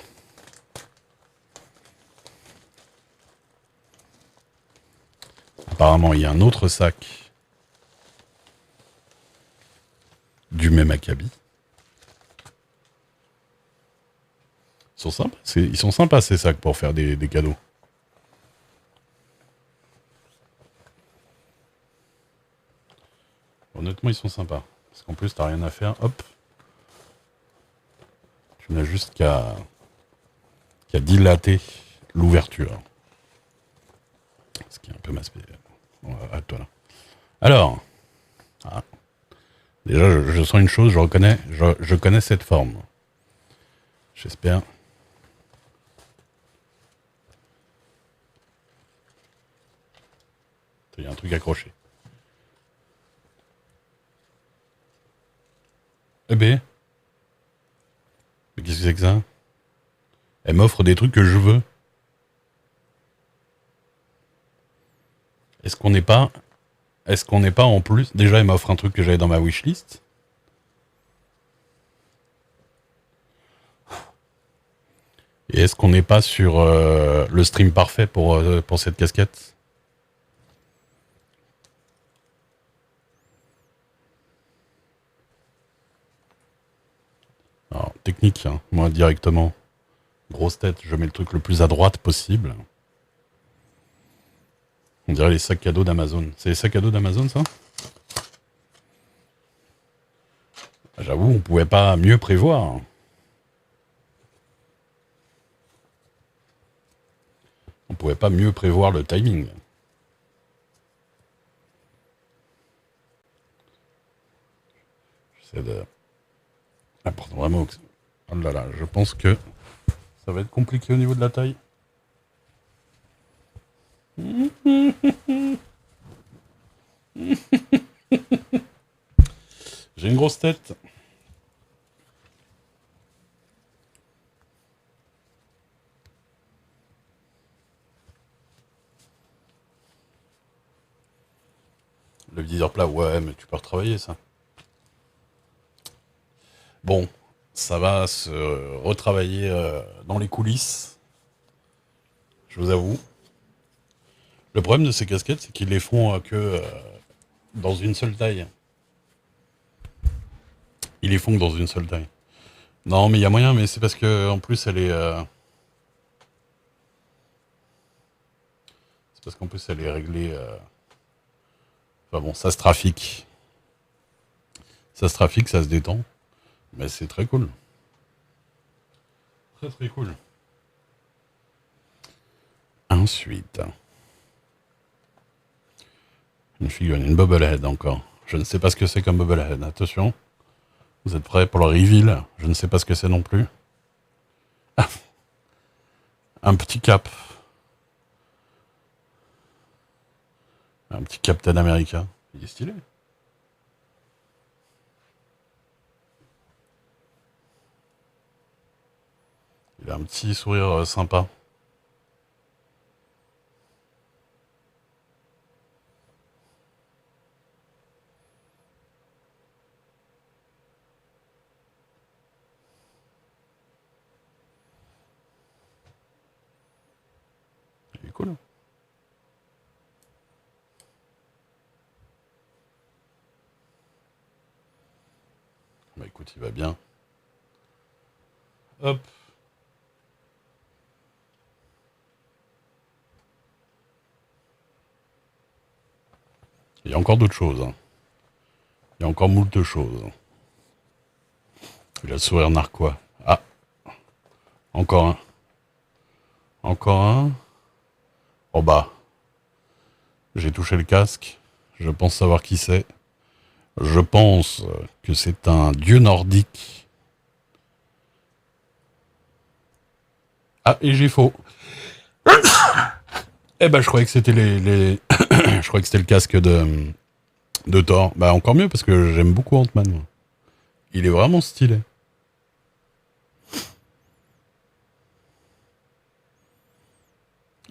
Apparemment, il y a un autre sac du même acabit. Ils sont sympas ces sacs pour faire des cadeaux. Honnêtement, ils sont sympas. Parce qu'en plus, t'as rien à faire. Hop. Tu n'as juste qu'à dilater l'ouverture. Ce qui est un peu ma spécialité. À toi là. Alors. Ah. Déjà, je sens une chose, je connais cette forme. J'espère. Il y a un truc accroché. Eh ben. Mais qu'est-ce que c'est que ça? Elle m'offre des trucs que je veux. Est-ce qu'on n'est pas en plus... Déjà, elle m'offre un truc que j'avais dans ma wishlist. Et est-ce qu'on n'est pas sur le stream parfait pour cette casquette? Alors, technique, hein. Moi directement. Grosse tête, je mets le truc le plus à droite possible. On dirait les sacs cadeaux d'Amazon. C'est les sacs cadeaux d'Amazon, ça? J'avoue, on pouvait pas mieux prévoir. On pouvait pas mieux prévoir le timing. J'essaie de... Ah, pardon, vraiment... Oh là là, je pense que ça va être compliqué au niveau de la taille. J'ai une grosse tête. Le viseur plat, ouais, mais tu peux retravailler ça. Bon, ça va se retravailler dans les coulisses. Je vous avoue. Le problème de ces casquettes, c'est qu'ils les font que dans une seule taille. Ils les font que dans une seule taille. Non, mais il y a moyen, mais c'est parce que en plus elle est... C'est parce qu'en plus elle est réglée... Enfin bon, ça se trafique. Ça se trafique, ça se détend. Mais c'est très cool. Très très cool. Ensuite, une figurine, une bobblehead encore. Je ne sais pas ce que c'est comme bobblehead. Attention, vous êtes prêts pour le reveal? Je ne sais pas ce que c'est non plus. Ah, un petit cap. Un petit Captain America. Il est stylé. Il a un petit sourire sympa. Il est cool. Bah écoute, il va bien. Hop. Il y a encore d'autres choses. Hein. Il y a encore moult de choses. Il a le sourire narquois. Ah, encore un. Encore un. Oh bah. J'ai touché le casque. Je pense savoir qui c'est. Je pense que c'est un dieu nordique. Ah, et j'ai faux. Eh ben, je croyais que c'était je croyais que c'était le casque de Thor. Bah, encore mieux parce que j'aime beaucoup Ant-Man. Moi. Il est vraiment stylé.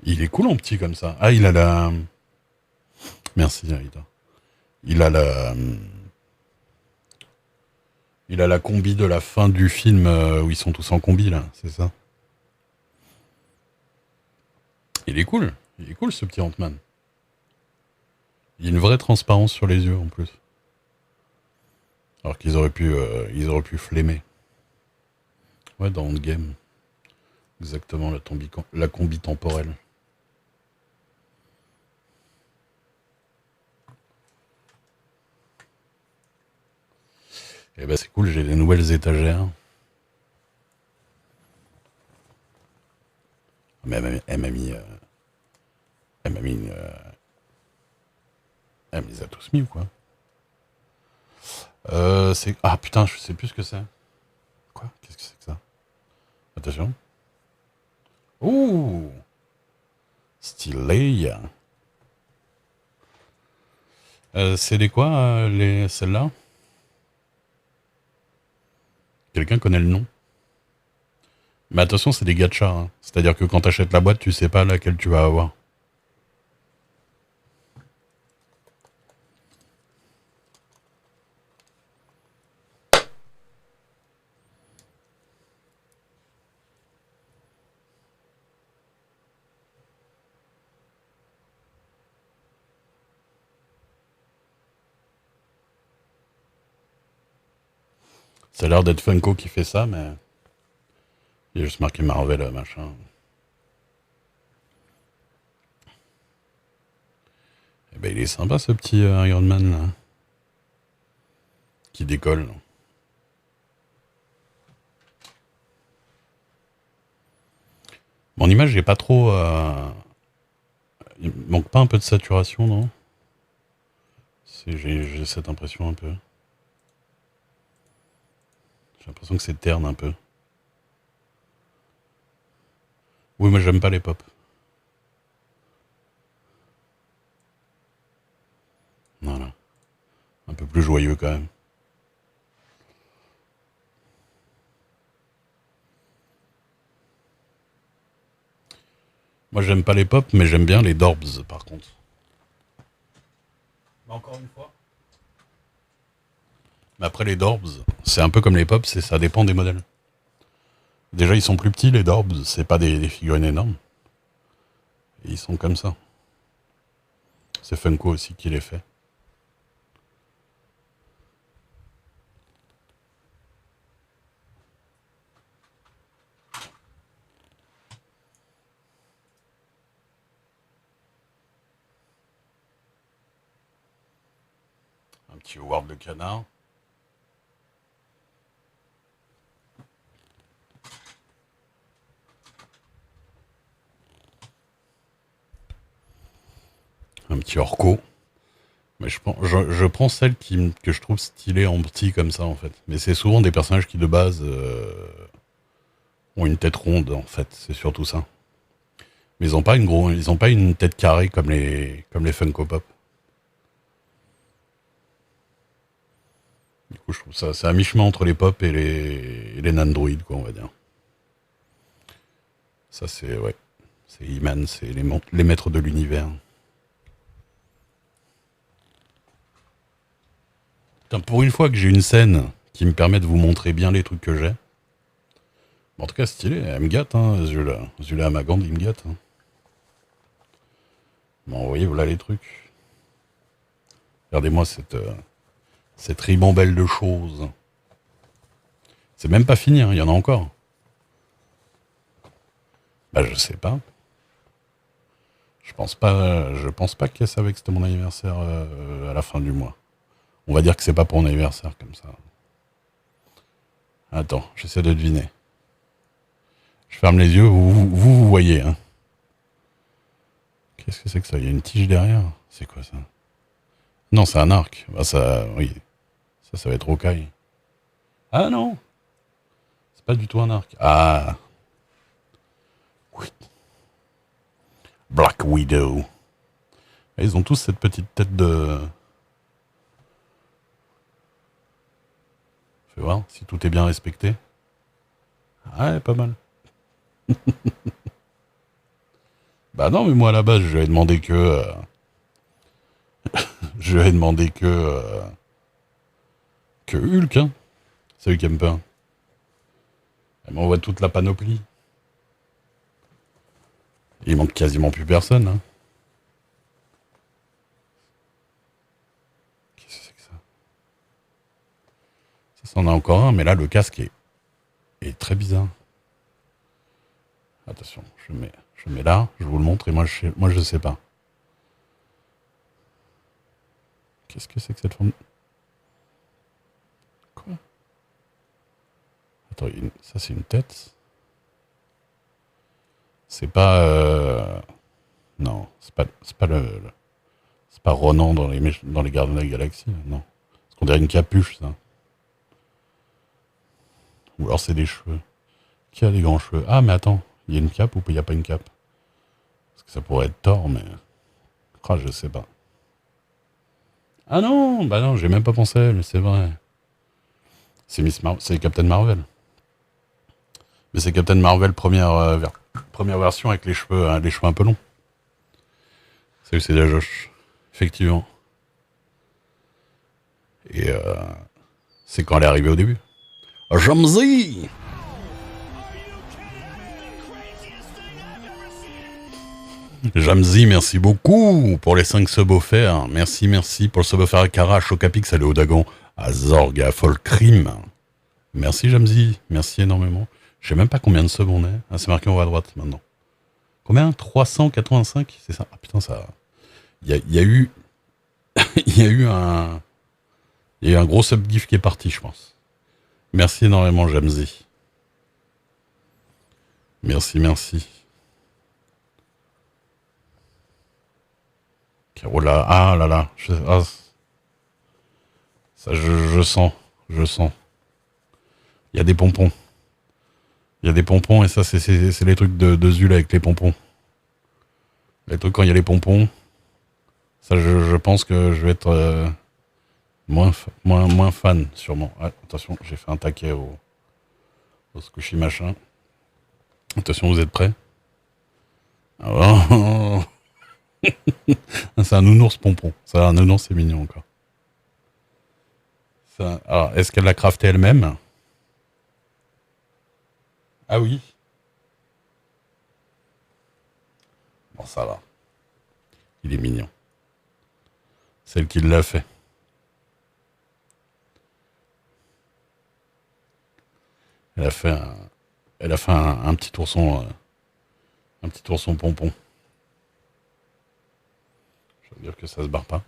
Il est cool en petit comme ça. Ah, il a la. Merci, Rita. Il a la. Il a la combi de la fin du film où ils sont tous en combi, là, c'est ça? Il est cool. Il est cool, ce petit Ant-Man. Il y a une vraie transparence sur les yeux, en plus. Alors ils auraient pu flémer. Ouais, dans Endgame. Exactement, la combi temporelle. Eh ben, c'est cool, j'ai des nouvelles étagères. Mais elle m'a mis... elle m'a mis une... elle me les a tous mis ou quoi? C'est... Ah putain, je sais plus ce que c'est. Quoi? Qu'est-ce que c'est que ça? Attention. Ouh! Stylé. C'est des quoi, celles-là? Quelqu'un connaît le nom? Mais attention, c'est des gachas. Hein. C'est-à-dire que quand t'achètes la boîte, tu sais pas laquelle tu vas avoir. Ça a l'air d'être Funko qui fait ça, mais... Il y a juste marqué Marvel, machin. Eh ben, il est sympa, ce petit Iron Man, là. Qui décolle. Mon image, j'ai pas trop... Il manque pas un peu de saturation, non? J'ai cette impression un peu. J'ai l'impression que c'est terne un peu. Oui, moi j'aime pas les pop. Voilà. Un peu plus joyeux quand même. Moi j'aime pas les pop, mais j'aime bien les Dorbs par contre. Mais encore une fois. Mais après les Dorbs, c'est un peu comme les pop, ça dépend des modèles. Déjà ils sont plus petits les Dorbs, c'est pas des figurines énormes. Et ils sont comme ça. C'est Funko aussi qui les fait. Un petit Howard le canard. petit Orco. Mais je prends celle que je trouve stylée en petit comme ça, en fait. Mais c'est souvent des personnages qui, de base, ont une tête ronde, en fait. C'est surtout ça. Mais ils ont pas une tête carrée comme les Funko Pop. Du coup, je trouve ça, c'est à mi-chemin entre les pop et les nandroids, quoi, on va dire. Ça, c'est, ouais. C'est He-Man, c'est les maîtres de l'univers. Putain, pour une fois que j'ai une scène qui me permet de vous montrer bien les trucs que j'ai. En tout cas, stylé, elle me gâte, hein, ce jeu-là à ma gande, il me gâte. Hein. Bon, vous voyez, voilà les trucs. Regardez-moi cette ribambelle de choses. C'est même pas fini, hein, il y en a encore. Bah, je sais pas. Je pense pas que ça avec c'était mon anniversaire à la fin du mois. On va dire que c'est pas pour mon anniversaire comme ça. Attends, j'essaie de deviner. Je ferme les yeux, vous voyez. Hein. Qu'est-ce que c'est que ça? Il y a une tige derrière. C'est quoi ça? Non, c'est un arc. Bah ça, oui. Ça va être rocaille. Ah non, c'est pas du tout un arc. Ah, oui. Black Widow. Et ils ont tous cette petite tête de... Fais voir si tout est bien respecté. Ah, ouais, pas mal. Bah non, mais moi à la base, je lui ai demandé que... je lui ai demandé que Hulk, hein. C'est lui qui aime pas. Elle m'envoie toute la panoplie. Il manque quasiment plus personne, hein. Qu'est-ce que c'est que ça? Ça, c'en a encore un, mais là, le casque est très bizarre. Attention, je mets là, je vous le montre, et moi je sais pas. Qu'est-ce que c'est que cette forme? Quoi? Attends, ça c'est une tête. C'est pas... Non, c'est pas Ronan dans les Gardiens de la Galaxie, non. Parce qu'on dirait une capuche, ça. Ou alors c'est des cheveux. Qui a des grands cheveux? Ah, mais attends, il y a une cape ou il n'y a pas une cape? Parce que ça pourrait être Thor, mais... Ah, je sais pas. Ah non, bah non, j'ai même pas pensé à elle, c'est vrai. C'est Captain Marvel. Mais c'est Captain Marvel première version avec les cheveux un peu longs. C'est la Josh. Effectivement. Et c'est quand elle est arrivée au début. Jamzi! Jamzi, merci beaucoup pour les 5 subs offerts. Merci pour le sub offert à Kara, à Chocapix, à Léodagon, à Zorg, à Folkrim. Merci Jamzi, merci énormément. Je sais même pas combien de subs on est. Ah, c'est marqué en haut à droite maintenant. Combien? 385? C'est ça? Ah putain, ça... Il y a eu... il y a eu un gros sub gif qui est parti, je pense. Merci énormément, Jamzi. Merci. Carola, ah là là. Ça, je sens. Il y a des pompons. Et ça, c'est les trucs de Zul avec les pompons. Les trucs quand il y a les pompons. Ça, je pense que je vais être moins fan, sûrement. Ah, attention, j'ai fait un taquet au squishy machin. Attention, vous êtes prêts? Oh. C'est un nounours pompon. Ça, un nounours, c'est mignon encore. Ça, alors, est-ce qu'elle l'a crafté elle-même? Ah oui. Bon, ça va. Il est mignon. Celle qui l'a fait. Elle a fait un petit ourson, pompon. Je veux dire que ça se barre pas.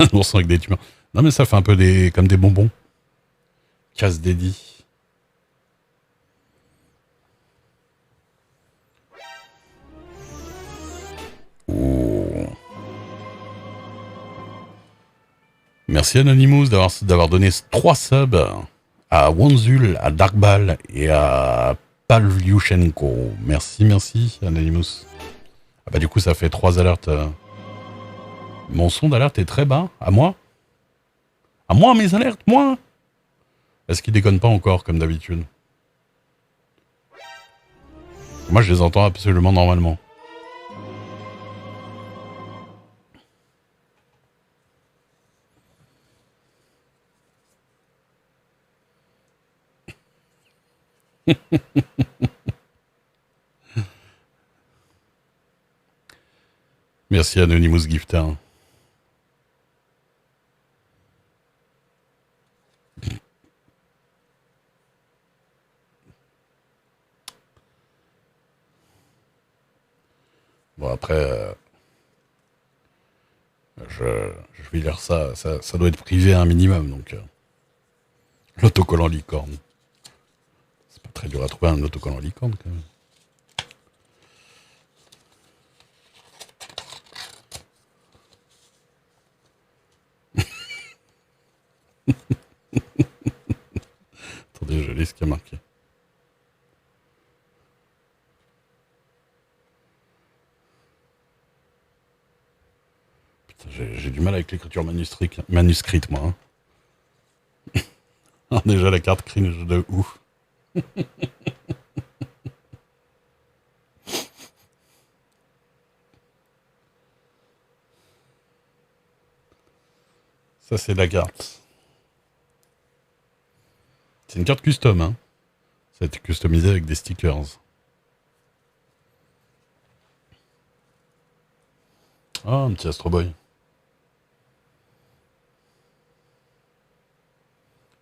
Un ourson avec des tumeurs. Non mais ça fait un peu comme des bonbons. Casse dédi. Ouh. Merci Anonymous d'avoir donné 3 subs à Wanzul, à Darkball et à Pavlyuchenko. Merci Anonymous. Ah bah du coup ça fait 3 alertes. Mon son d'alerte est très bas. À moi? À moi mes alertes, moi? Est-ce qu'il déconne pas encore comme d'habitude? Moi je les entends absolument normalement. Merci Anonymous Gifter. Bon après, je vais lire ça, ça doit être privé à un minimum, donc l'autocollant licorne. C'est pas très dur à trouver un autocollant licorne quand même. Attendez, je lis ce qu'il y a marqué. Putain, j'ai du mal avec l'écriture manuscrite, moi. Hein. Alors déjà, la carte cringe de ouf. Ça, c'est la carte. C'est une carte custom, hein. Ça a été customisé avec des stickers. Ah, un petit Astro Boy.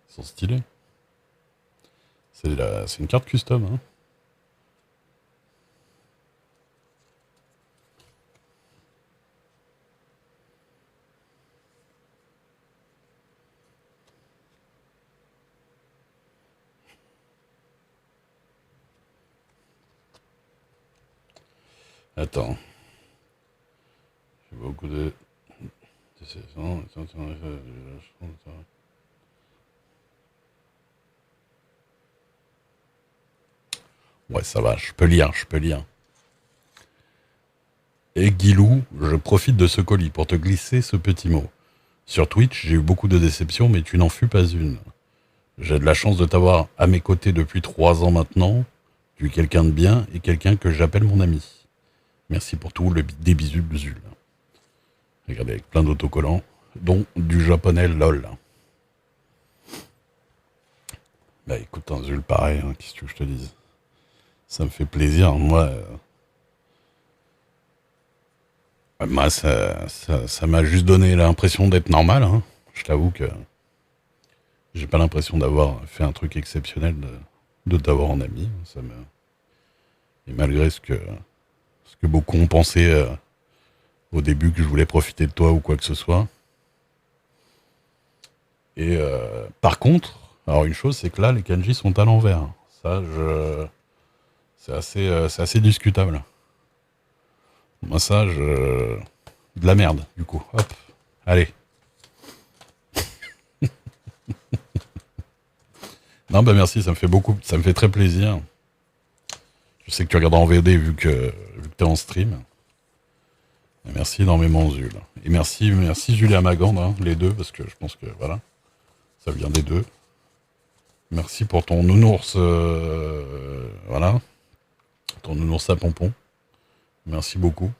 Ils sont stylés. C'est une carte custom, hein. Attends. J'ai beaucoup de... Ouais, ça va, je peux lire. Et Guilou, je profite de ce colis pour te glisser ce petit mot. Sur Twitch, j'ai eu beaucoup de déceptions, mais tu n'en fus pas une. J'ai de la chance de t'avoir à mes côtés depuis 3 ans maintenant. Tu es quelqu'un de bien et quelqu'un que j'appelle mon ami. Merci pour tout, des bisous, Zul. Regardez, avec plein d'autocollants, dont du japonais LOL. Bah écoute, un Zul pareil, hein, qu'est-ce que je te dise? Ça me fait plaisir, moi... Moi, ça m'a juste donné l'impression d'être normal, hein. Je t'avoue que j'ai pas l'impression d'avoir fait un truc exceptionnel de t'avoir en ami. Et malgré ce que beaucoup ont pensé au début que je voulais profiter de toi ou quoi que ce soit. Et par contre, alors une chose, c'est que là, les kanji sont à l'envers. Ça, c'est assez discutable. Moi, ça, de la merde, du coup. Hop, allez. Non, bah merci, ça me fait très plaisir. Je sais que tu regardes en VOD vu que t'es en stream. Et merci énormément, Zul. Et merci Julia Magande, hein, les deux, parce que je pense que, voilà, ça vient des deux. Merci pour ton nounours, voilà, ton nounours à pompon. Merci beaucoup.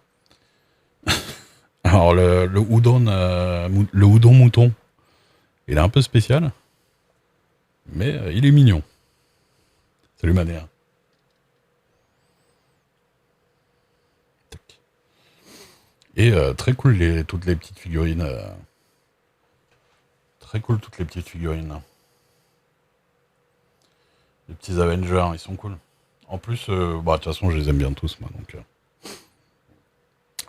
Alors, le houdon mouton, il est un peu spécial, mais il est mignon. Salut Manéa. Et très cool toutes les petites figurines. Très cool toutes les petites figurines. Les petits Avengers, ils sont cool. En plus, de toute façon, je les aime bien tous, moi. Donc,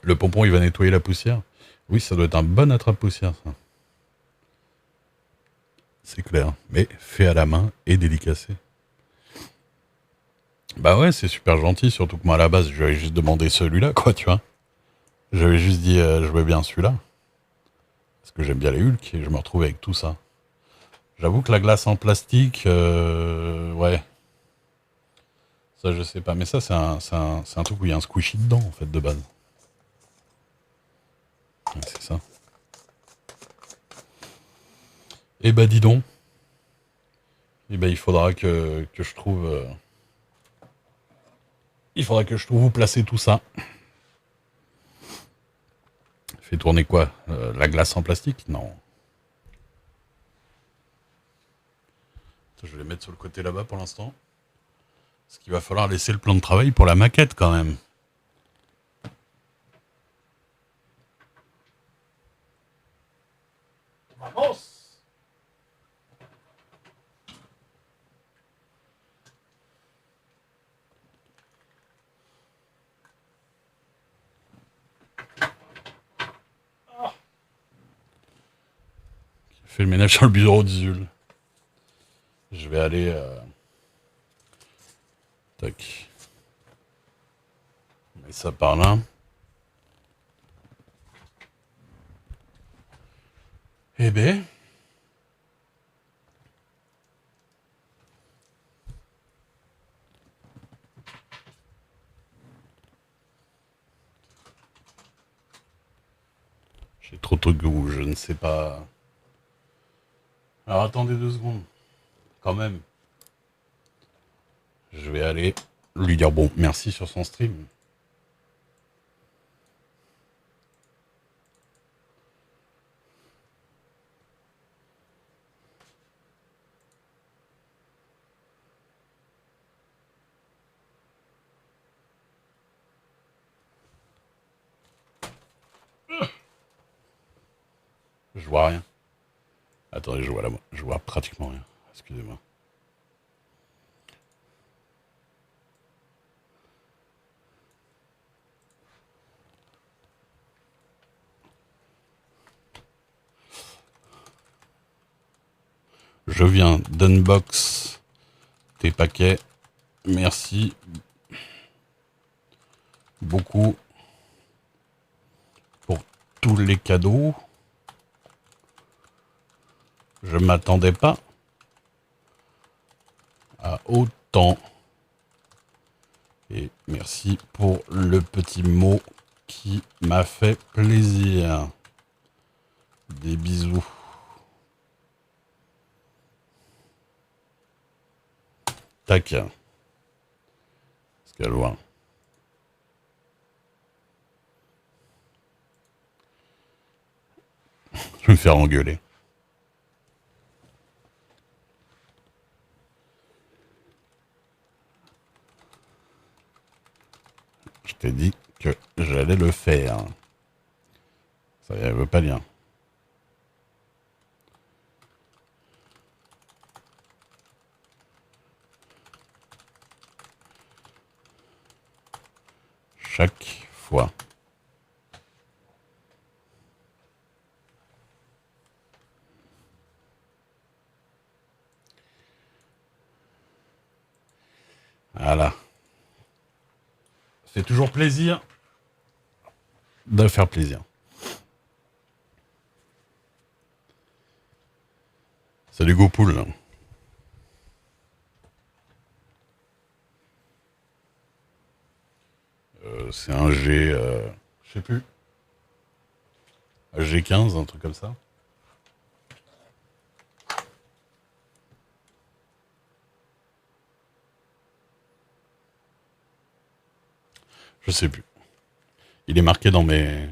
le pompon, il va nettoyer la poussière. Oui, ça doit être un bon attrape-poussière, ça. C'est clair. Mais fait à la main et dédicacé. Bah ouais, c'est super gentil. Surtout que moi, à la base, j'avais juste demandé celui-là, quoi, tu vois. J'avais juste dit, je veux bien celui-là. Parce que j'aime bien les Hulk et je me retrouve avec tout ça. J'avoue que la glace en plastique, ouais, ça je sais pas. Mais ça, c'est un truc où il y a un squishy dedans, en fait, de base. Ouais, c'est ça. Eh bah, dis donc. Eh ben, il faudra que je trouve. Il faudra que je trouve où placer tout ça. Fait tourner quoi? La glace en plastique? Non. Je vais les mettre sur le côté là-bas pour l'instant. Parce qu'il va falloir laisser le plan de travail pour la maquette quand même. Vamos! Je fais le ménage sur le bureau d'Izul. Je vais aller. Tac. On met ça par là. Eh ben. J'ai trop de goût, je ne sais pas. Alors attendez 2 secondes. Quand même. Je vais aller lui dire bon, merci sur son stream. Je vois rien. Attendez, je vois pratiquement rien. Excusez-moi. Je viens d'unbox tes paquets. Merci beaucoup pour tous les cadeaux. Je m'attendais pas à autant. Et merci pour le petit mot qui m'a fait plaisir. Des bisous. Tac. Est-ce qu'elle voit? Je vais me faire engueuler. Je t'ai dit que j'allais le faire. Ça ne veut pas dire. Chaque fois. Voilà. C'est toujours plaisir de faire plaisir. Salut GoPool. C'est un G... je sais plus. Un G15, un truc comme ça. Je sais plus. Il est marqué dans mes...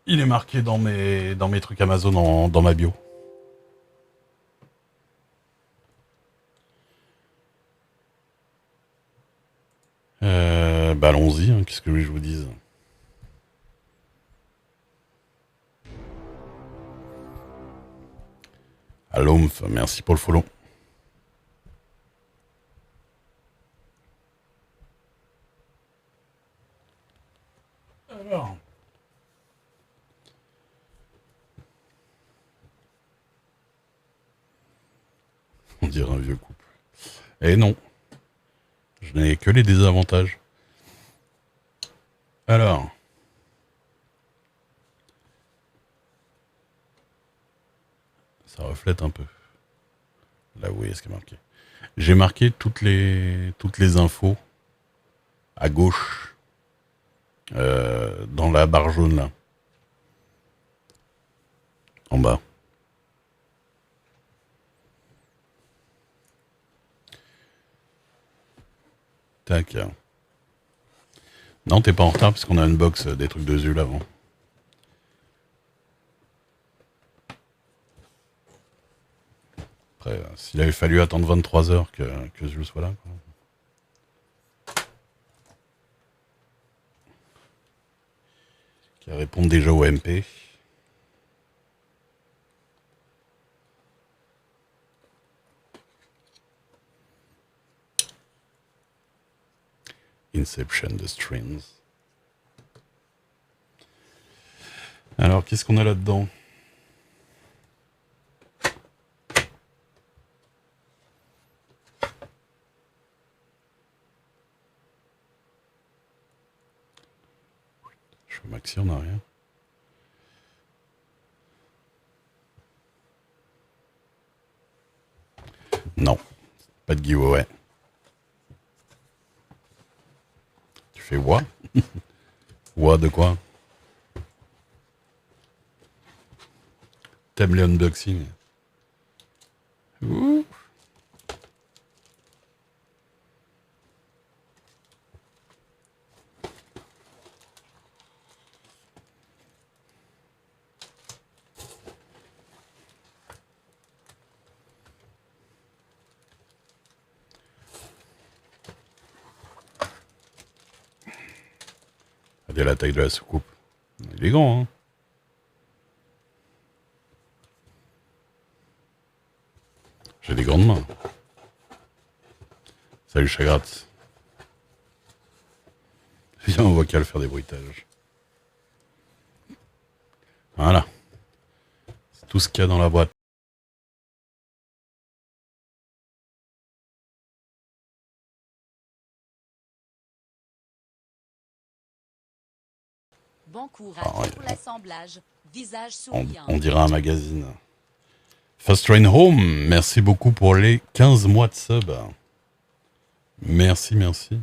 Il est marqué dans mes trucs Amazon dans ma bio. Bah allons-y, hein, qu'est-ce que je vous dise. Alomf, merci pour le follow. Alors. On dirait un vieux couple. Et non. Je n'ai que les désavantages. Alors. Ça reflète un peu. Là, vous voyez ce qui est marqué. J'ai marqué toutes les infos à gauche dans la barre jaune là, en bas. Tac. Non, t'es pas en retard parce qu'on a une box des trucs de Zul avant. Après, s'il avait fallu attendre 23 heures que Zul soit là, quoi. Qui répond déjà au MP. Inception de Strings. Alors, qu'est-ce qu'on a là-dedans? Je fais maxi, on n'a rien. Non, pas de giveaway. Tu fais what? What de quoi? T'aimes les unboxings? Ouh. Regardez la taille de la soucoupe. Il est grand, hein? J'ai des grandes mains. Salut Chagrat. Viens, on voit qu'à le faire des bruitages. Voilà. C'est tout ce qu'il y a dans la boîte. Bon courage pour l'assemblage. Visage souriant. On dirait un magazine. First Train Home, merci beaucoup pour les 15 mois de sub. Merci, merci.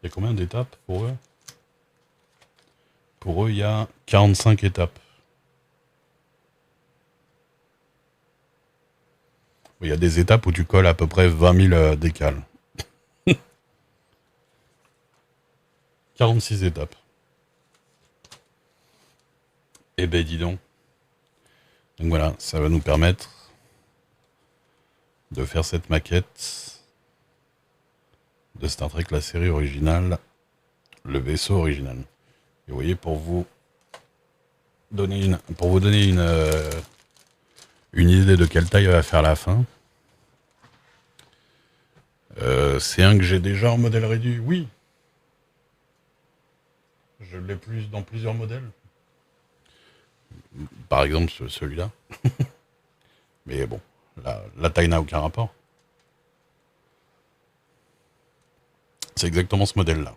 Il y a combien d'étapes pour eux? Pour eux, il y a 45 étapes. Il y a des étapes où tu colles à peu près 20 000 décales. 46 étapes. Eh ben dis donc. Donc voilà, ça va nous permettre de faire cette maquette de Star Trek, la série originale, le vaisseau original. Et vous voyez, pour vous donner une idée de quelle taille elle va faire la fin, c'est un que j'ai déjà en modèle réduit. Oui, je l'ai plus dans plusieurs modèles. Par exemple celui-là. Mais bon, la taille n'a aucun rapport. C'est exactement ce modèle-là.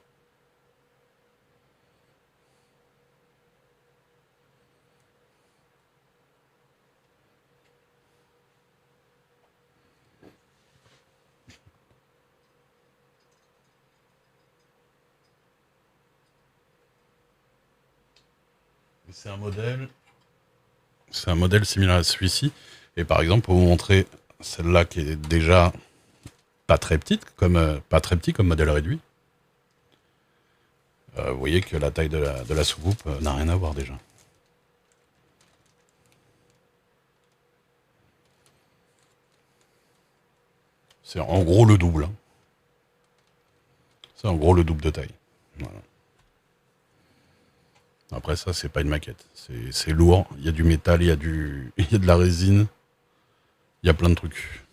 C'est un modèle similaire à celui-ci. Et par exemple, pour vous montrer celle-là qui est déjà pas très petite, pas très petit comme modèle réduit. Vous voyez que la taille de la soucoupe n'a rien à voir déjà. C'est en gros le double. Hein. C'est en gros le double de taille. Voilà. Après ça, c'est pas une maquette. C'est lourd. Il y a du métal, il y a de la résine. Il y a plein de trucs.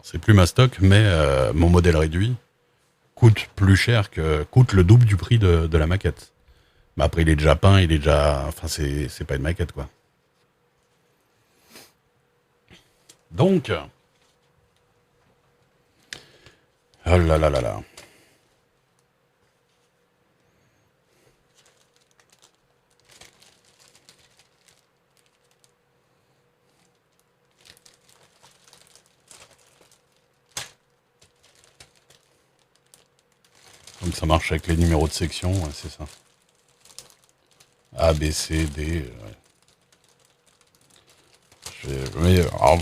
C'est plus ma stock, mais mon modèle réduit coûte le double du prix de la maquette. Mais après, il est déjà peint, il est déjà... Enfin, c'est pas une maquette, quoi. Donc... Oh là là là là. Donc ça marche avec les numéros de section, ouais, c'est ça. A, B, C, D. Ouais. Mais, alors,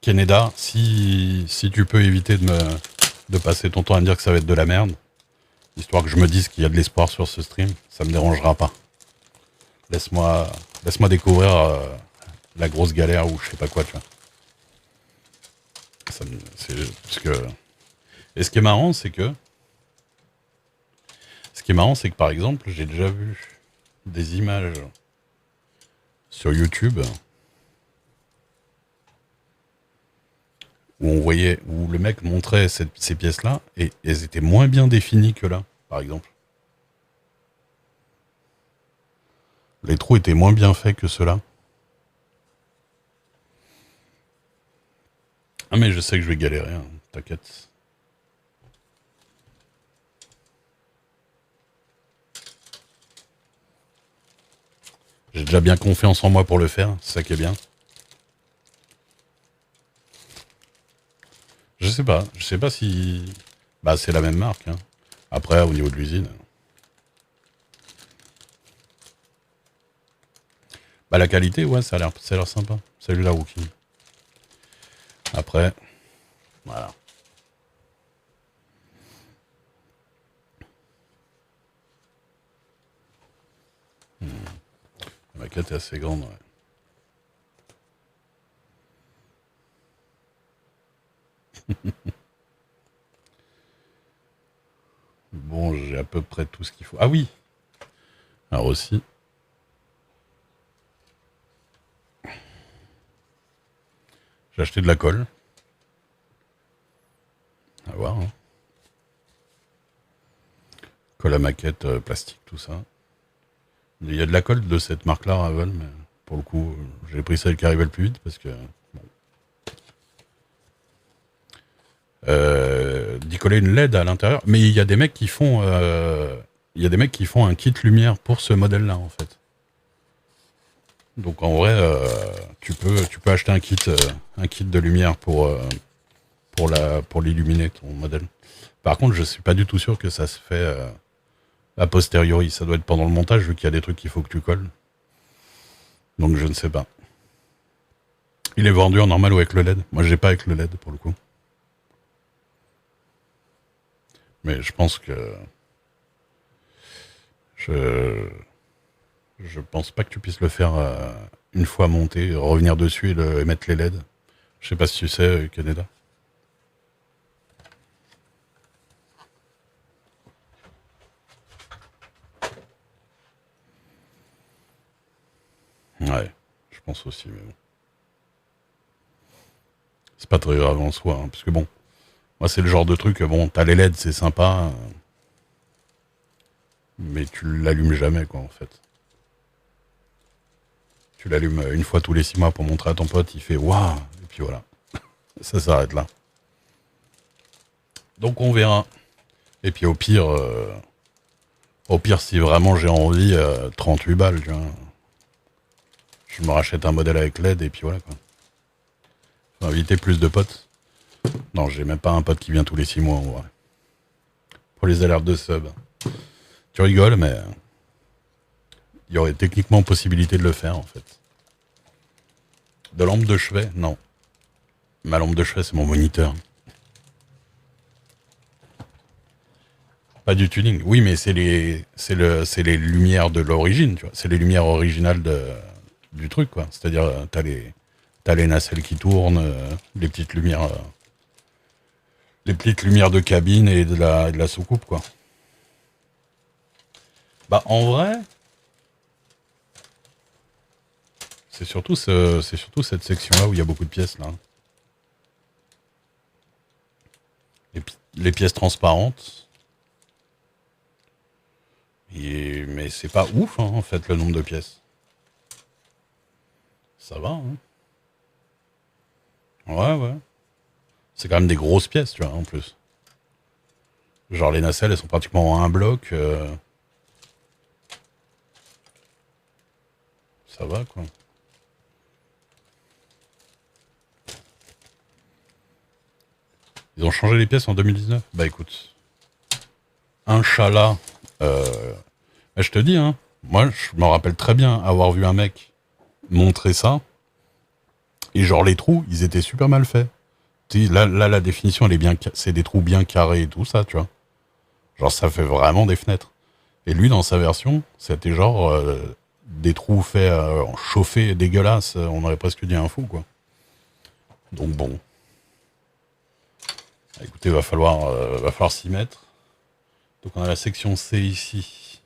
Canada, si tu peux éviter de passer ton temps à me dire que ça va être de la merde, histoire que je me dise qu'il y a de l'espoir sur ce stream, ça me dérangera pas. Laisse-moi découvrir la grosse galère ou je sais pas quoi, tu vois. Parce que... Et ce qui est marrant, c'est que... par exemple, j'ai déjà vu des images sur YouTube où le mec montrait ces pièces-là et elles étaient moins bien définies que là, par exemple. Les trous étaient moins bien faits que ceux-là. Ah mais je sais que je vais galérer, hein, t'inquiète. J'ai déjà bien confiance en moi pour le faire, c'est ça qui est bien. Je sais pas si... Bah c'est la même marque, hein. Après, au niveau de l'usine... Bah la qualité, ouais, ça a l'air sympa. Salut la Wookie. Après, voilà. La maquette est assez grande, ouais. Bon, j'ai à peu près tout ce qu'il faut. Ah oui. Alors aussi. J'ai acheté de la colle. À voir, hein. Colle à maquette, plastique, tout ça. Il y a de la colle de cette marque-là, Ravel, mais pour le coup, j'ai pris celle qui arrivait le plus vite parce que... Bon. D'y coller une LED à l'intérieur. Mais il y a des mecs qui font... il y a des mecs qui font un kit lumière pour ce modèle-là, en fait. Donc en vrai, tu peux acheter un kit de lumière pour l'illuminer, ton modèle. Par contre, je suis pas du tout sûr que ça se fait a posteriori. Ça doit être pendant le montage, vu qu'il y a des trucs qu'il faut que tu colles. Donc je ne sais pas. Il est vendu en normal ou avec le LED. Moi, j'ai pas avec le LED, pour le coup. Mais je pense que... Je pense pas que tu puisses le faire une fois monté, revenir dessus et mettre les LED. Je sais pas si tu sais, Canada. Ouais, je pense aussi, mais bon. C'est pas très grave en soi, hein, parce que bon, moi c'est le genre de truc, bon, t'as les LED, c'est sympa, mais tu l'allumes jamais, quoi, en fait. Tu l'allumes une fois tous les 6 mois pour montrer à ton pote, il fait waouh, et puis voilà, ça s'arrête là. Donc on verra. Et puis au pire si vraiment j'ai envie, 38 balles, tu vois. Je me rachète un modèle avec LED et puis voilà, quoi. Faut inviter plus de potes. Non, j'ai même pas un pote qui vient tous les 6 mois, en vrai. Pour les alertes de sub. Tu rigoles, mais il y aurait techniquement possibilité de le faire, en fait. De lampe de chevet, non. Ma lampe de chevet, c'est mon moniteur. Pas du tuning. Oui, mais c'est les lumières de l'origine, tu vois. C'est les lumières originales du truc, quoi. C'est-à-dire, t'as les nacelles qui tournent, les petites lumières de cabine et de la soucoupe, quoi. Bah, en vrai, c'est surtout cette section-là où il y a beaucoup de pièces, là. Les pièces transparentes. Et mais c'est pas ouf, hein, en fait, le nombre de pièces. Ça va, hein. Ouais, ouais. C'est quand même des grosses pièces, tu vois, en plus. Genre, les nacelles, elles sont pratiquement en un bloc. Ça va, quoi. Ils ont changé les pièces en 2019. Bah, écoute. Inch'Allah. Euh, je te dis, hein. Moi, je me rappelle très bien avoir vu un mec montrer ça. Et genre, les trous, ils étaient super mal faits. Tu sais, là, la définition, elle est bien, c'est des trous bien carrés et tout ça, tu vois. Genre, ça fait vraiment des fenêtres. Et lui, dans sa version, c'était genre des trous faits en chauffé dégueulasse. On aurait presque dit un fou, quoi. Donc bon, écoutez, va falloir s'y mettre. Donc on a la section C ici,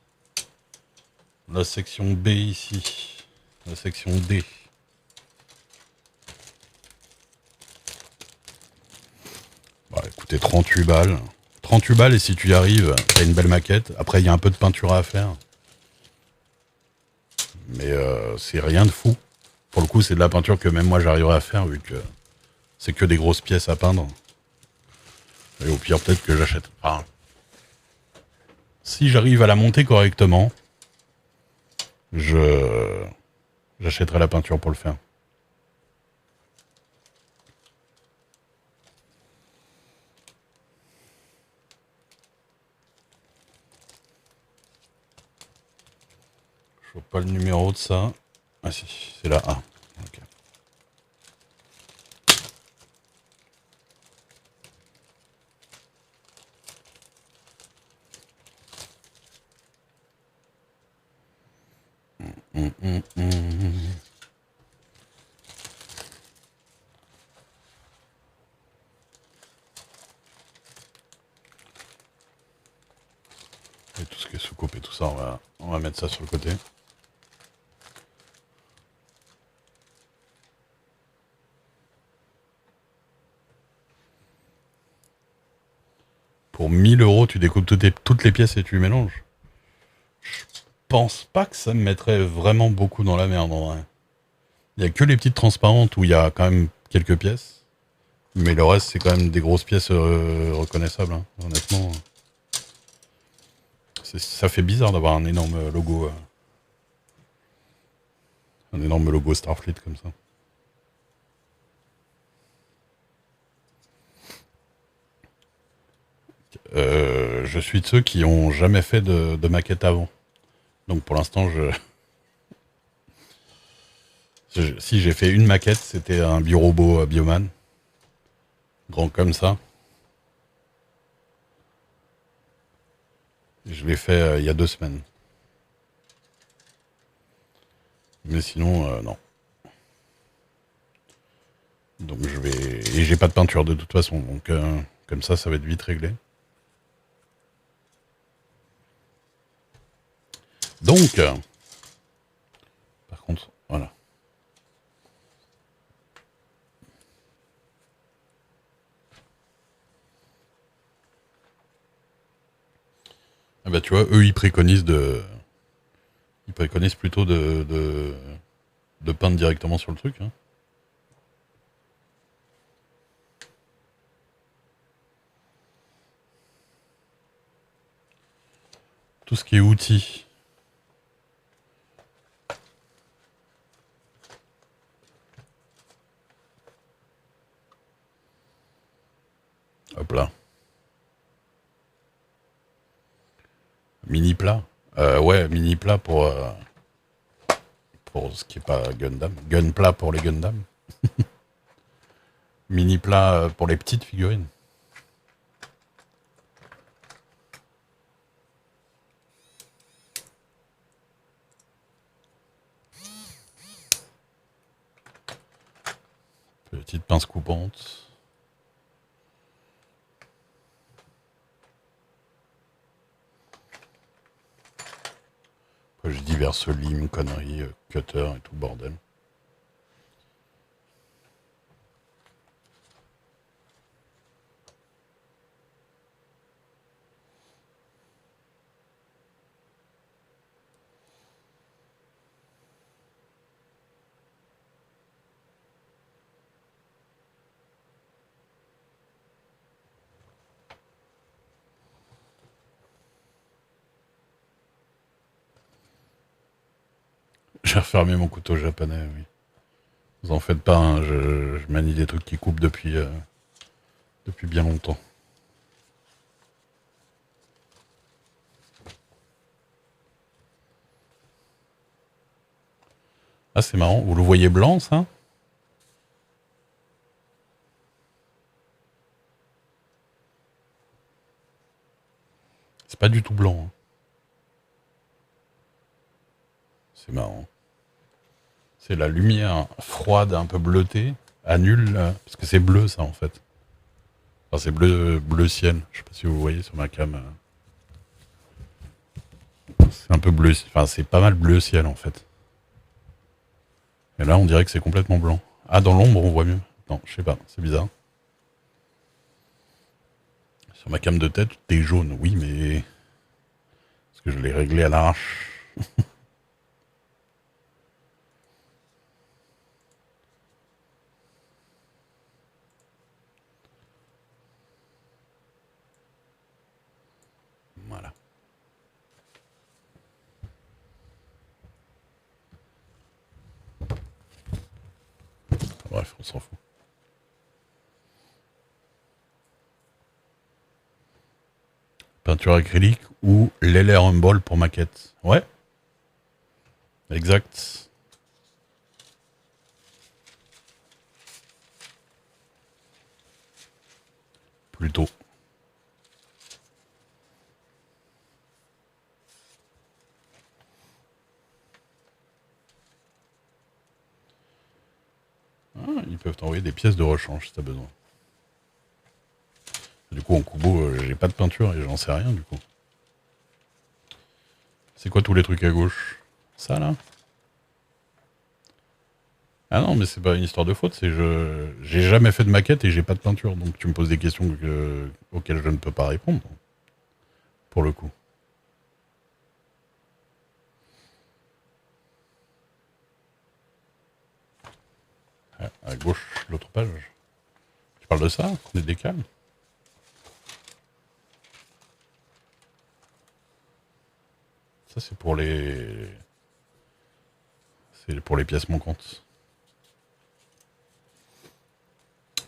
la section B ici, la section D. Bah écoutez, 38 balles. 38 balles et si tu y arrives, t'as une belle maquette. Après, il y a un peu de peinture à faire. Mais c'est rien de fou. Pour le coup, c'est de la peinture que même moi j'arriverai à faire vu que c'est que des grosses pièces à peindre. Et au pire, peut-être que j'achète. Enfin, si j'arrive à la monter correctement, je j'achèterai la peinture pour le faire. Je vois pas le numéro de ça. Ah si, c'est la A. Ok. Hum, hum, hum. Et tout ce qui est sous-coupe et tout ça, on va mettre ça sur le côté. Pour 1 000 €, tu découpes toutes les pièces et tu les mélanges. Je pense pas que ça me mettrait vraiment beaucoup dans la merde en vrai. Il y a que les petites transparentes où il y a quand même quelques pièces. Mais le reste, c'est quand même des grosses pièces reconnaissables, hein, honnêtement. Ça fait bizarre d'avoir un énorme logo. Un énorme logo Starfleet comme ça. Je suis de ceux qui ont jamais fait de maquette avant. Donc pour l'instant, si j'ai fait une maquette, c'était un biorobot Bioman, grand comme ça. Je l'ai fait il y a 2 semaines. Mais sinon, non. Donc je vais... Et j'ai pas de peinture de toute façon, donc comme ça va être vite réglé. Donc, par contre, voilà. Ah bah tu vois, eux ils préconisent plutôt de peindre directement sur le truc. Hein. Tout ce qui est outils. Hop là. Mini plat. Ouais, mini plat pour ce qui est pas Gundam. Gun plat pour les Gundam. Mini plat pour les petites figurines. Petite pince coupante. Après, j'ai diverses limes, conneries, cutter et tout le bordel. J'ai refermé mon couteau japonais, oui. Vous en faites pas, hein, je manie des trucs qui coupent depuis bien longtemps. Ah, c'est marrant. Vous le voyez blanc, ça? C'est pas du tout blanc, hein. C'est marrant. C'est la lumière froide, un peu bleutée, annule, parce que c'est bleu, ça, en fait. Enfin, c'est bleu ciel. Je sais pas si vous voyez sur ma cam. C'est un peu bleu. Enfin, c'est pas mal bleu ciel, en fait. Et là, on dirait que c'est complètement blanc. Ah, dans l'ombre, on voit mieux. Non, je sais pas, c'est bizarre. Sur ma cam de tête, t'es jaune, oui, mais... Parce que je l'ai réglé à l'arrache. Voilà. Bref, on s'en fout. Peinture acrylique ou Leller Humboldt pour maquette. Ouais, exact. Plutôt. Ah, ils peuvent t'envoyer des pièces de rechange si t'as besoin. Du coup, en Kubo, j'ai pas de peinture et j'en sais rien du coup. C'est quoi tous les trucs à gauche? Ça là? Ah non, mais c'est pas une histoire de faute, c'est j'ai jamais fait de maquette et j'ai pas de peinture, donc tu me poses des questions auxquelles je ne peux pas répondre, pour le coup. Ah, à gauche, l'autre page. Tu parles de ça? Des décales? Ça c'est pour les... C'est pour les pièces manquantes.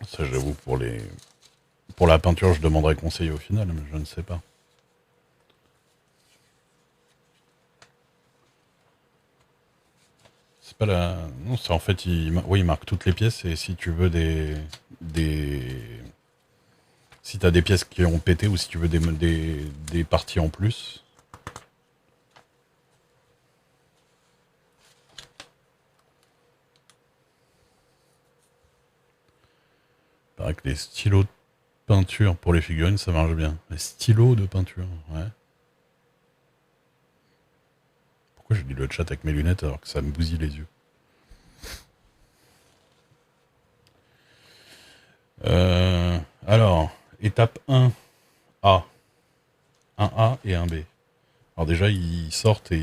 Ça j'avoue, pour la peinture, je demanderai conseil au final, mais je ne sais pas. C'est pas la... Non, c'est en fait, oui, il marque toutes les pièces et si tu veux des... Si t'as des pièces qui ont pété ou si tu veux des parties en plus. Il paraît que les stylos de peinture pour les figurines, ça marche bien. Les stylos de peinture, ouais. Pourquoi je lis le chat avec mes lunettes alors que ça me bousille les yeux? Alors, étape 1, A. Un A et un B. Alors déjà, ils sortent et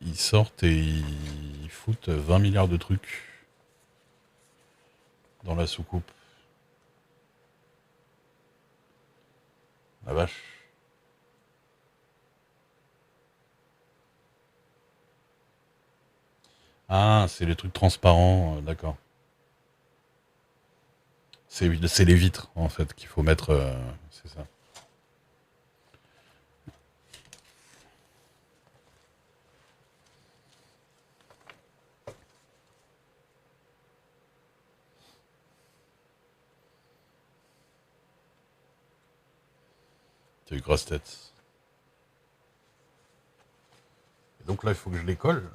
ils foutent 20 milliards de trucs dans la soucoupe. La vache. Ah, c'est les trucs transparents, d'accord. C'est les vitres, en fait, qu'il faut mettre... c'est ça. C'est une grosse tête. Et donc là, il faut que je les colle.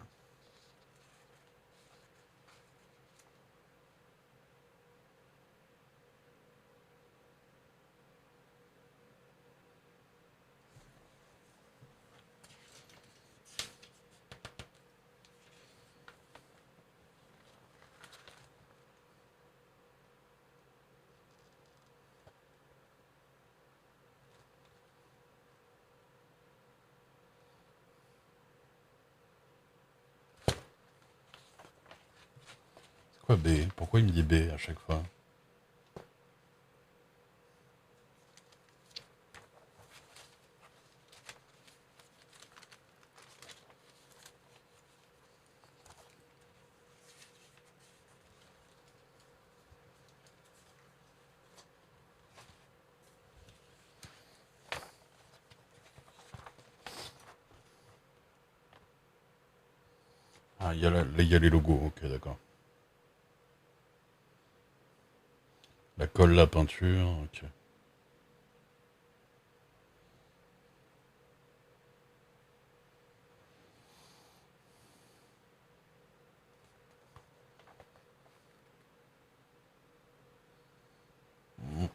C'est quoi B? Pourquoi il me dit B à chaque fois? Ah, il y a les logos, ok, d'accord. La colle, la peinture, ok.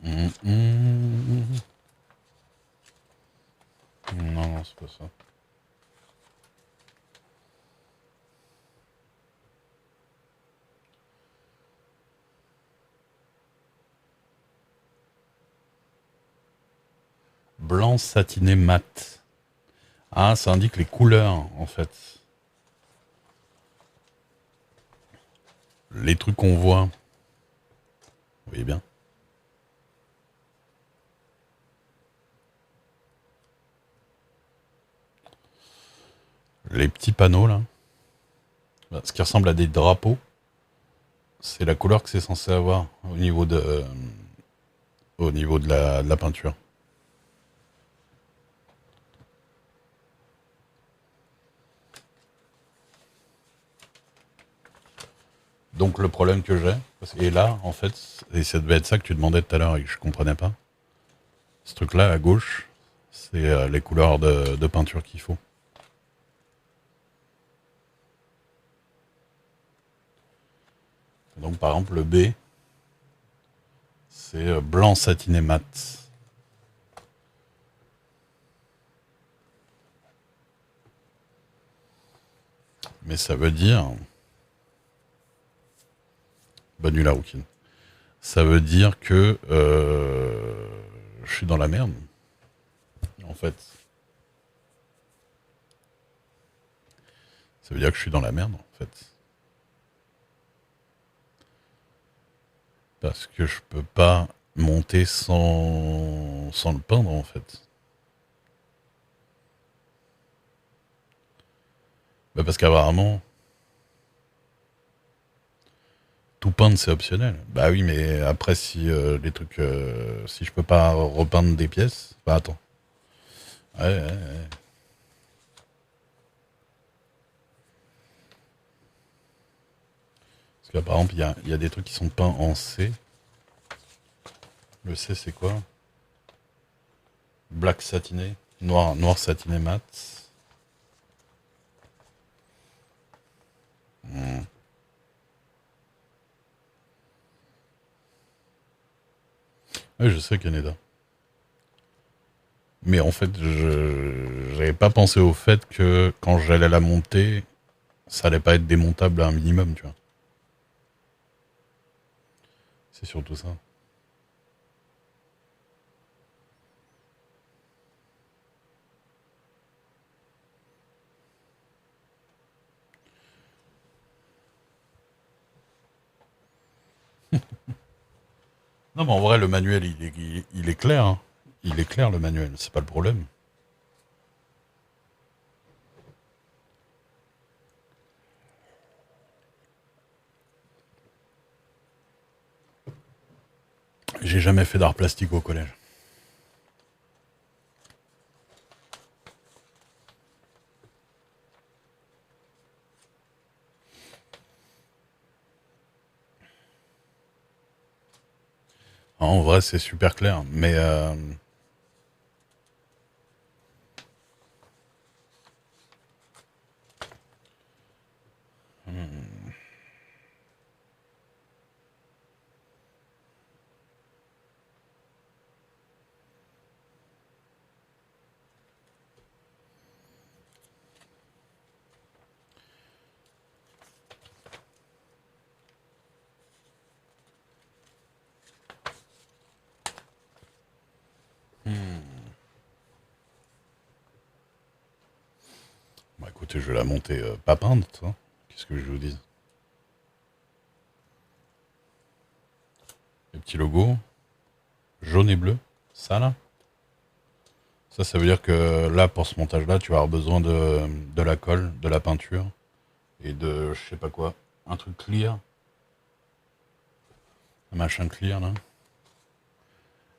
Hum, hum. Non, non, c'est pas ça. Blanc satiné mat. Ah, ça indique les couleurs, en fait. Les trucs qu'on voit. Vous voyez bien. Les petits panneaux, là. Ce qui ressemble à des drapeaux. C'est la couleur que c'est censé avoir au niveau de la peinture. Donc le problème que j'ai, et là, en fait, et ça devait être ça que tu demandais tout à l'heure et que je comprenais pas, ce truc-là à gauche, c'est les couleurs de peinture qu'il faut. Donc par exemple, le B, c'est blanc satiné mat. Mais ça veut dire... Bonne nuit la rouquine. Ça veut dire que je suis dans la merde, en fait. Ça veut dire que je suis dans la merde, en fait. Parce que je peux pas monter sans le peindre, en fait. Bah parce qu'apparemment, tout peindre c'est optionnel. Bah oui, mais après si les trucs, si je peux pas repeindre des pièces, bah attends. Ouais, ouais, ouais. Parce que par exemple, il y a des trucs qui sont peints en C. Le C c'est quoi? Black satiné, noir satiné mat. Hmm. Ouais, je sais Canada. Mais en fait, je j'avais pas pensé au fait que quand j'allais la monter, ça allait pas être démontable à un minimum, tu vois. C'est surtout ça. Non, mais en vrai, le manuel, il est clair, hein. Il est clair, le manuel, c'est pas le problème. J'ai jamais fait d'art plastique au collège. En vrai, c'est super clair, mais bah, écoutez, je vais la monter pas peinte, hein. Qu'est-ce que je vous dis? Les petits logos, jaune et bleu, ça là. Ça veut dire que là, pour ce montage-là, tu vas avoir besoin de la colle, de la peinture et de, je sais pas quoi, un truc clear, un machin clear là.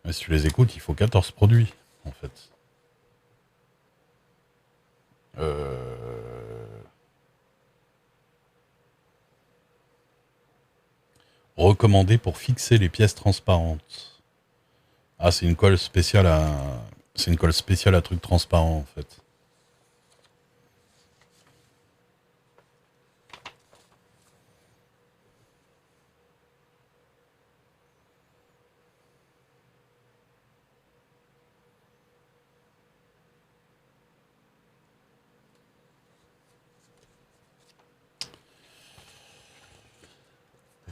Mais si tu les écoutes, il faut 14 produits, en fait. Euh... recommandé pour fixer les pièces transparentes. Ah, c'est une colle spéciale à... C'est une colle spéciale à trucs transparents, en fait.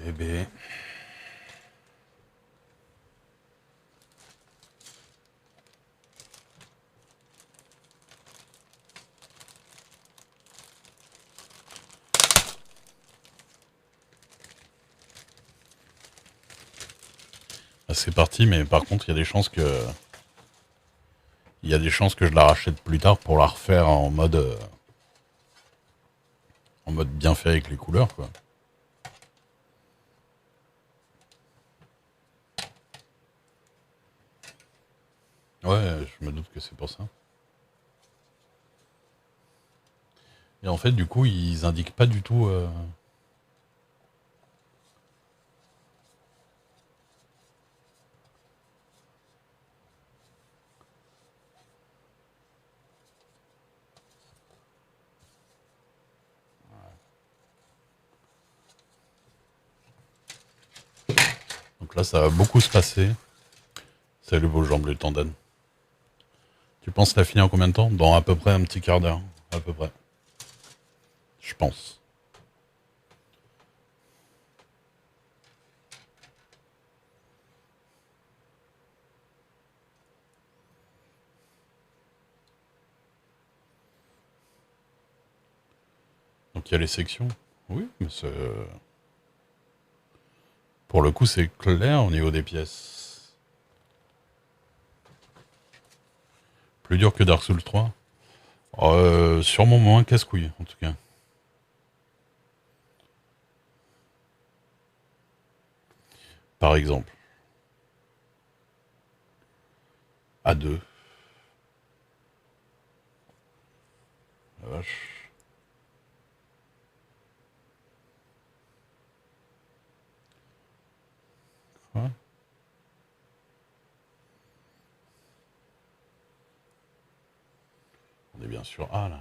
Eh ben... Ah, c'est parti, mais par contre, il y a des chances que... Il y a des chances que je la rachète plus tard pour la refaire en mode bien fait avec les couleurs, quoi. Ouais, je me doute que c'est pour ça. Et en fait, du coup, ils indiquent pas du tout... Donc là, ça va beaucoup se passer. Salut vos jambes, le tendon. Tu penses la finir en combien de temps? Dans à peu près un petit quart d'heure. À peu près. Je pense. Donc il y a les sections. Oui, mais pour le coup, c'est clair au niveau des pièces. Plus dur que Dark Souls 3. Sûrement moins casse-couille, en tout cas. Par exemple. A2. La vache. Ouais. On est bien sûr A, là.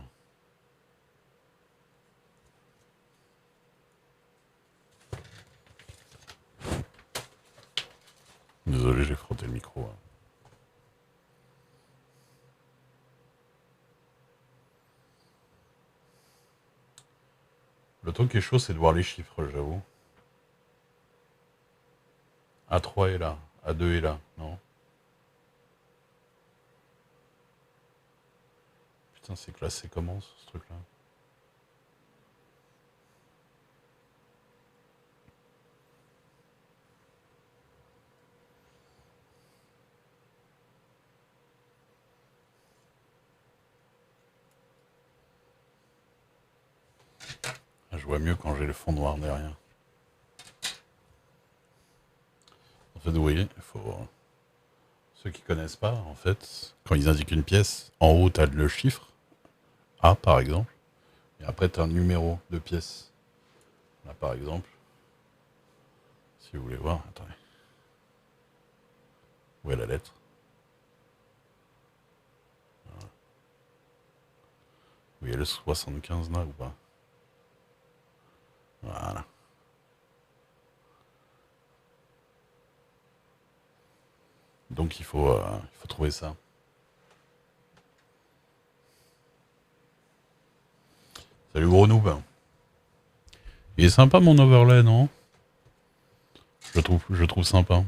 Désolé, j'ai frotté le micro. Hein. Le truc qui est chaud, c'est de voir les chiffres, j'avoue. A3 est là. A2 est là. Non. Putain, c'est classé comment, ce truc-là? Ah, je vois mieux quand j'ai le fond noir derrière. En fait, vous voyez, il faut... Ceux qui connaissent pas, en fait, quand ils indiquent une pièce, en haut, tu as le chiffre, A par exemple, et après, tu as un numéro de pièce. Là, par exemple, si vous voulez voir, attendez. Où est la lettre? Vous voyez le 75 là ou pas? Voilà. Donc il faut trouver ça. Salut gros noob. Il est sympa mon overlay, non? Je trouve sympa.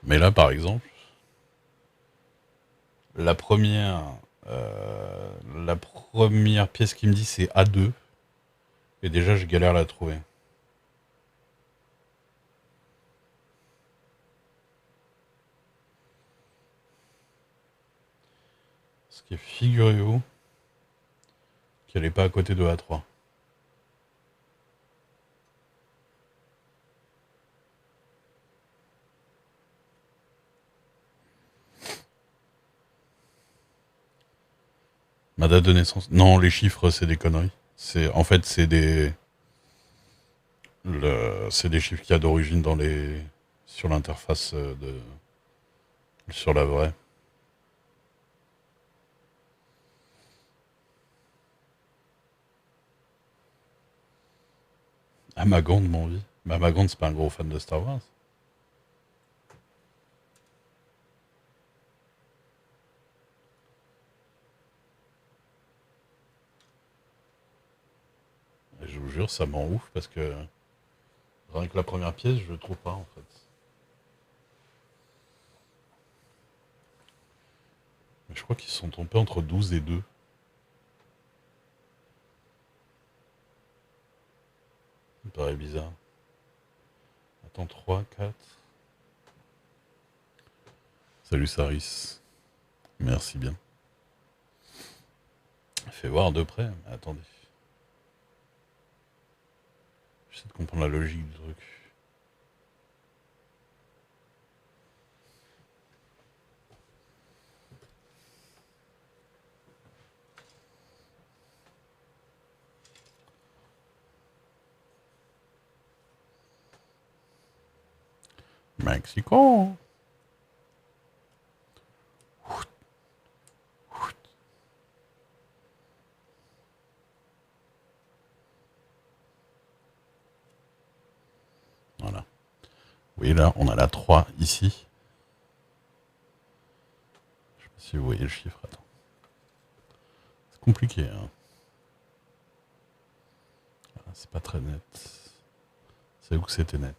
Mais là, par exemple, la première, la première pièce qui me dit c'est A2, et déjà je galère à la trouver. Ce qui est, figurez-vous, qu'elle n'est pas à côté de A3. Ma date de naissance. Non, les chiffres, c'est des conneries. En fait, c'est c'est des chiffres qu'il y a d'origine sur l'interface sur la vraie. Amagond, mon vie. Mais Amagond, c'est pas un gros fan de Star Wars. Et je vous jure, ça m'en ouf parce que rien que la première pièce, je le trouve pas en fait. Mais je crois qu'ils se sont trompés entre 12 et 2. Ça me paraît bizarre. Attends, 3, 4. Salut Saris. Merci bien. Fais voir de près. Mais attendez. J'essaie de comprendre la logique du truc. Mexico. Voilà. Oui, là, on a la 3 ici. Je sais pas si vous voyez le chiffre. Attends. C'est compliqué, hein. Voilà, c'est pas très net. C'est où que c'était net.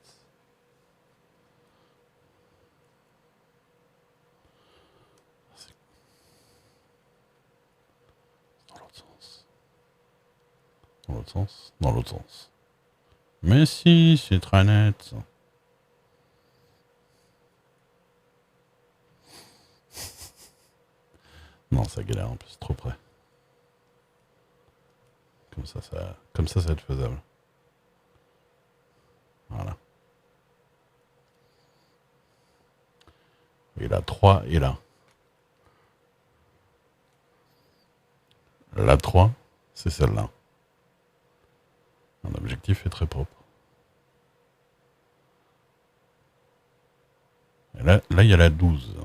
Dans l'autre sens. Dans l'autre sens. Dans l'autre sens. Mais si, c'est très net. Non, ça galère un peu, c'est trop près. Comme ça va être faisable. Voilà. Et la 3 est là. La 3, c'est celle-là. Un objectif est très propre. Et là, il y a la 12.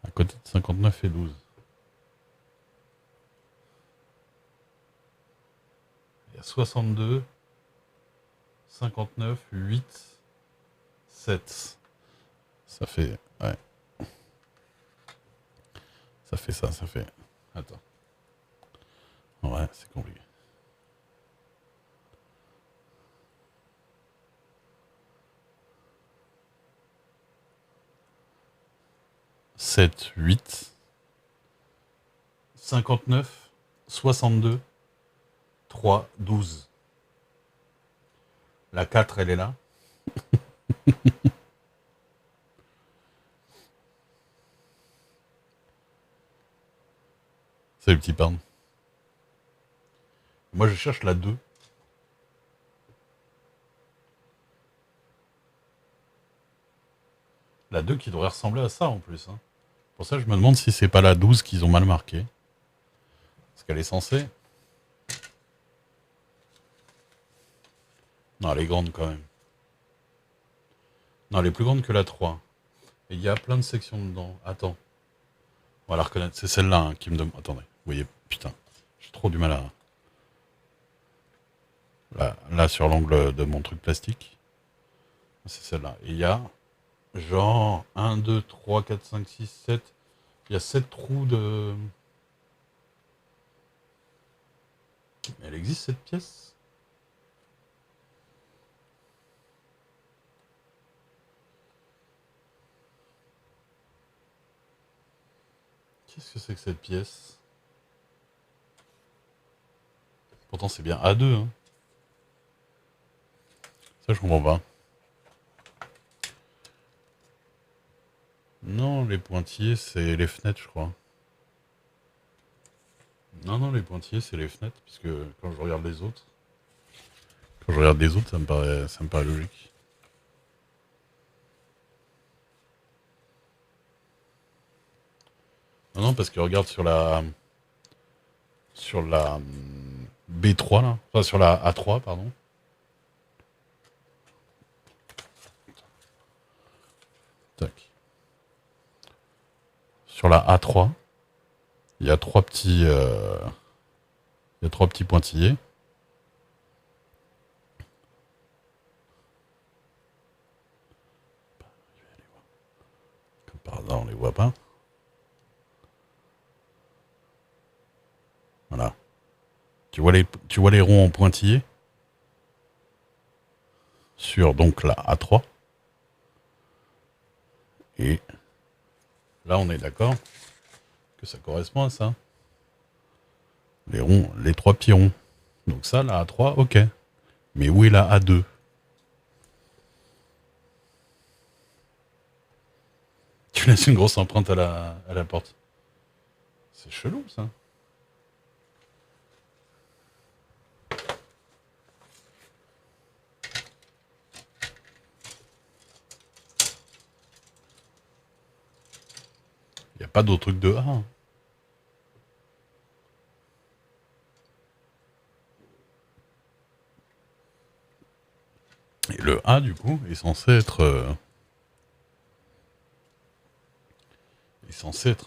À côté de 59 et 12. Il y a 62, 59, 8, 7. Ça fait... Ouais. Ça fait ça, ça fait... Attends. Ouais, c'est compliqué. « 7, 8, 59, 62, 3, 12. La 4, elle est là. Salut petit pardon. Moi je cherche la 2. La 2 qui devrait ressembler à ça en plus. Hein. Pour ça je me demande si c'est pas la 12 qu'ils ont mal marqué. Parce qu'elle est censée... Non, elle est grande quand même. Non, elle est plus grande que la 3. Et il y a plein de sections dedans. Attends. On va la reconnaître. C'est celle-là hein, qui me demande... Attendez. Vous voyez, putain. J'ai trop du mal à... Là, sur l'angle de mon truc plastique. C'est celle-là. Et il y a... Genre 1, 2, 3, 4, 5, 6, 7. Il y a 7 trous de... Elle existe cette pièce? Qu'est-ce que c'est que cette pièce? Pourtant c'est bien A2 hein. Ça je comprends pas. Non, les pointillés c'est les fenêtres je crois. Non, les pointillés c'est les fenêtres, puisque quand je regarde les autres... Quand je regarde les autres, ça me paraît logique. Non, non, parce que regarde sur la B3 là, enfin sur la A3 pardon. Tac. Sur la A3, il y a trois petits pointillés. Comme par hasard, on les voit pas. Voilà. Tu vois les ronds en pointillés sur donc la A3. Et là, on est d'accord que ça correspond à ça. Les ronds, les trois petits ronds. Donc ça, la A3, ok. Mais où est la A2? Tu laisses une grosse empreinte à la porte. C'est chelou, ça. Il n'y a pas d'autre truc de A. Hein. Et le A, du coup, est censé être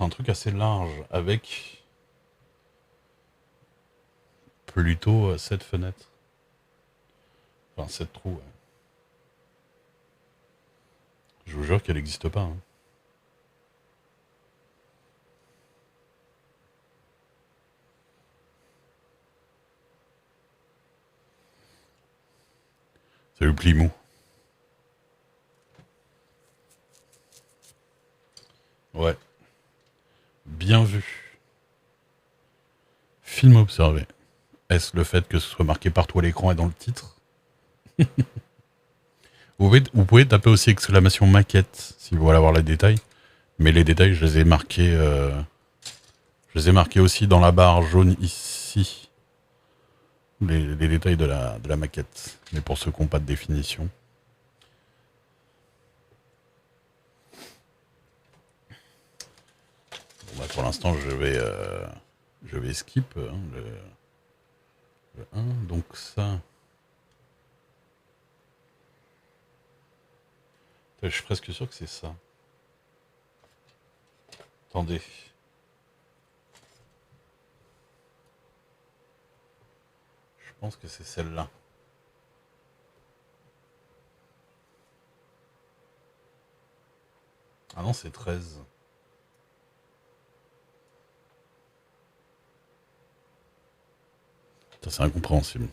un truc assez large, avec plutôt 7 fenêtres. Enfin, 7 trous, ouais. Je vous jure qu'elle n'existe pas. Hein. Salut Plimou. Ouais. Bien vu. Film observé. Est-ce le fait que ce soit marqué partout à l'écran et dans le titre? Vous pouvez taper aussi exclamation maquette si vous voulez avoir les détails. Mais les détails, je les ai marqués aussi dans la barre jaune ici. Les détails de la maquette. Mais pour ceux qui n'ont pas de définition. Bon, bah, pour l'instant, je vais skip hein, le 1. Donc ça... Je suis presque sûr que c'est ça. Attendez. Je pense que c'est celle-là. Ah non, c'est 13. Ça, c'est incompréhensible.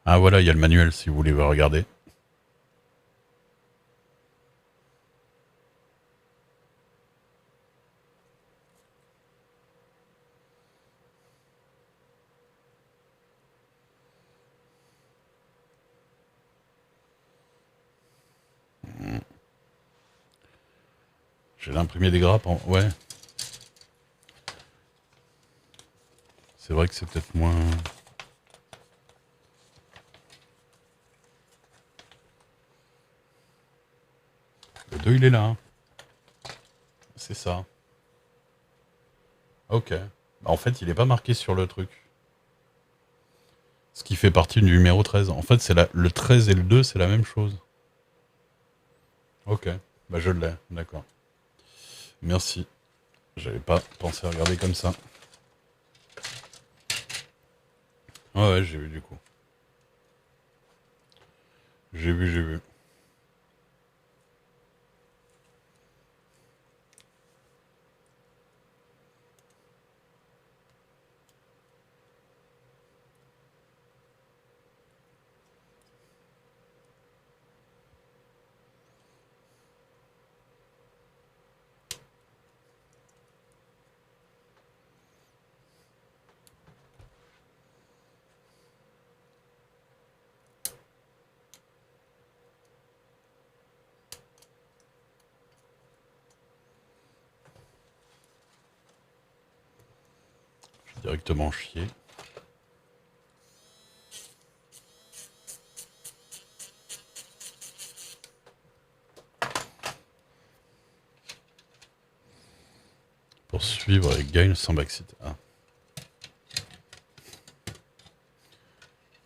Ah voilà, il y a le manuel si vous voulez regarder. J'ai l'imprimé des grappes en... Ouais. C'est vrai que c'est peut-être moins... Le 2, il est là. Hein. C'est ça. Ok. En fait, il n'est pas marqué sur le truc. Ce qui fait partie du numéro 13. En fait, le 13 et le 2, c'est la même chose. Ok. Bah, je l'ai. D'accord. Merci. J'avais pas pensé à regarder comme ça. Ouais, j'ai vu du coup. J'ai vu. Directement chier. Pour suivre les gains sans backseat. Ah.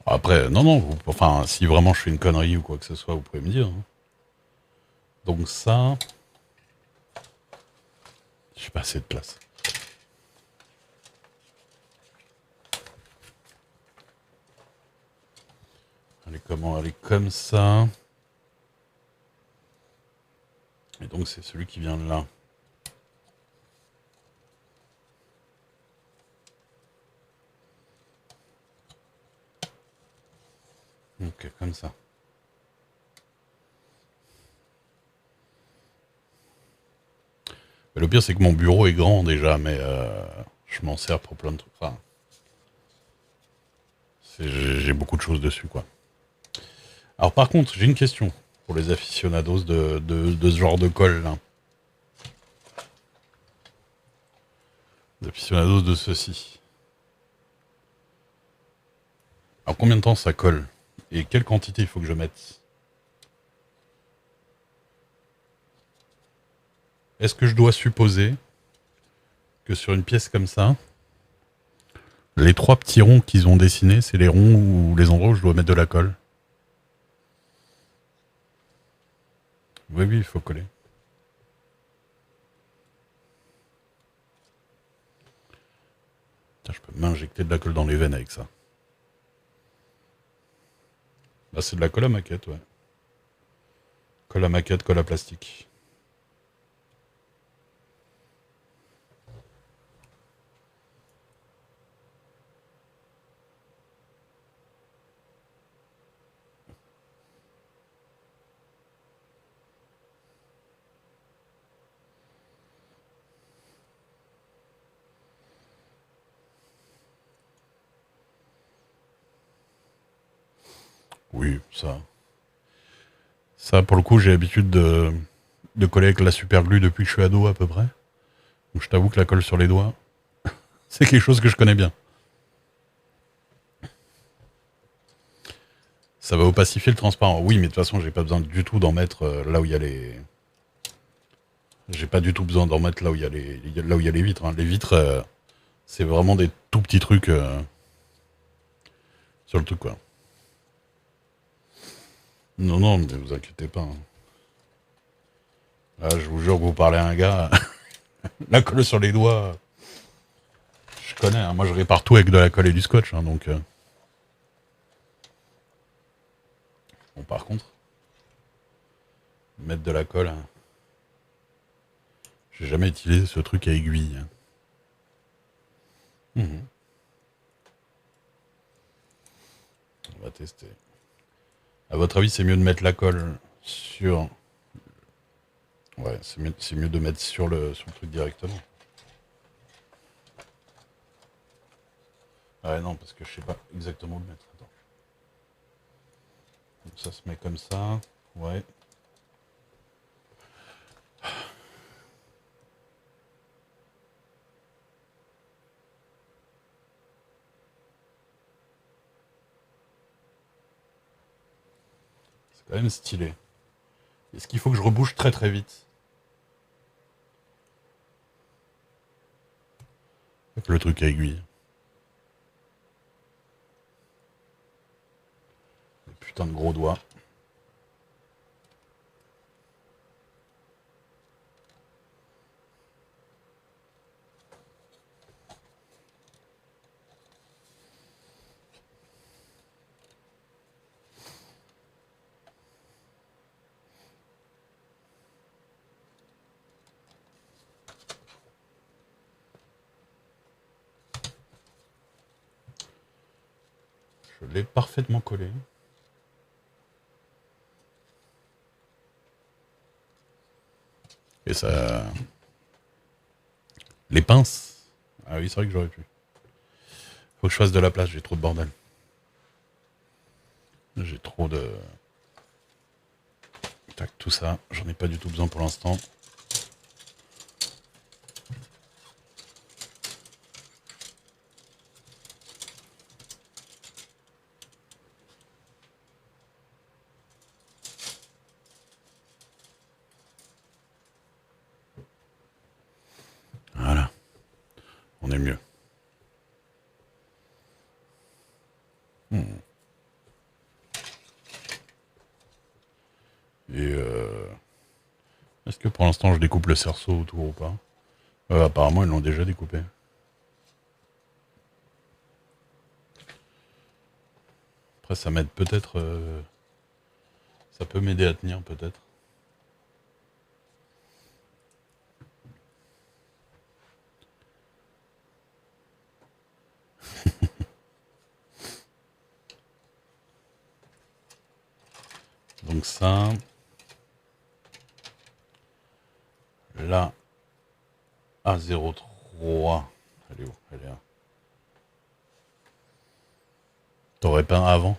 Après, non, enfin, si vraiment je fais une connerie ou quoi que ce soit, vous pouvez me dire. Hein. Donc ça... J'ai pas assez de place. Allez, comment aller comme ça. Et donc c'est celui qui vient de là. Ok, comme ça. Le pire, c'est que mon bureau est grand déjà, mais je m'en sers pour plein de trucs. Enfin, j'ai beaucoup de choses dessus, quoi. Alors, par contre, j'ai une question pour les aficionados de ce genre de colle, là. Les aficionados de ceci. Alors, combien de temps ça colle? Et quelle quantité il faut que je mette? Est-ce que je dois supposer que sur une pièce comme ça, les 3 petits ronds qu'ils ont dessinés, c'est les ronds ou les endroits où je dois mettre de la colle? Oui, il faut coller. Tiens, je peux m'injecter de la colle dans les veines avec ça. Bah, c'est de la colle à maquette, ouais. Colle à maquette, colle à plastique. Oui, ça. Ça, pour le coup, j'ai l'habitude de coller avec la super glue depuis que je suis ado, à peu près. Donc, je t'avoue que la colle sur les doigts, c'est quelque chose que je connais bien. Ça va opacifier le transparent. Oui, mais de toute façon, j'ai pas besoin du tout d'en mettre là où il y a les. J'ai pas du tout besoin d'en mettre là où il y a les vitres. Hein. Les vitres, c'est vraiment des tout petits trucs sur le truc, quoi. Non, mais vous inquiétez pas. Hein. Là, je vous jure que vous parlez à un gars, la colle sur les doigts, je connais. Hein. Moi, je répare tout avec de la colle et du scotch, hein, donc. Bon, par contre, mettre de la colle, hein. J'ai jamais utilisé ce truc à aiguille. Hein. On va tester. À votre avis, c'est mieux de mettre la colle sur... Ouais, c'est mieux de mettre sur le truc directement. Ouais, non, parce que je sais pas exactement où le mettre. Attends. Donc ça se met comme ça. Ouais. C'est quand même stylé. Est-ce qu'il faut que je rebouche très très vite? Avec le truc à aiguille. Le putain de gros doigt. Je l'ai parfaitement collé. Et ça... Les pinces. Ah oui, c'est vrai que j'aurais pu. Faut que je fasse de la place, j'ai trop de bordel. J'ai trop de... Tac, tout ça, j'en ai pas du tout besoin pour l'instant. Voilà. On est mieux. Et est-ce que pour l'instant je découpe le cerceau autour ou pas? Apparemment ils l'ont déjà découpé. Après ça m'aide peut-être... ça peut m'aider à tenir peut-être. Donc ça... Là... A03... Elle est où? Elle est là. T'aurais peint avant?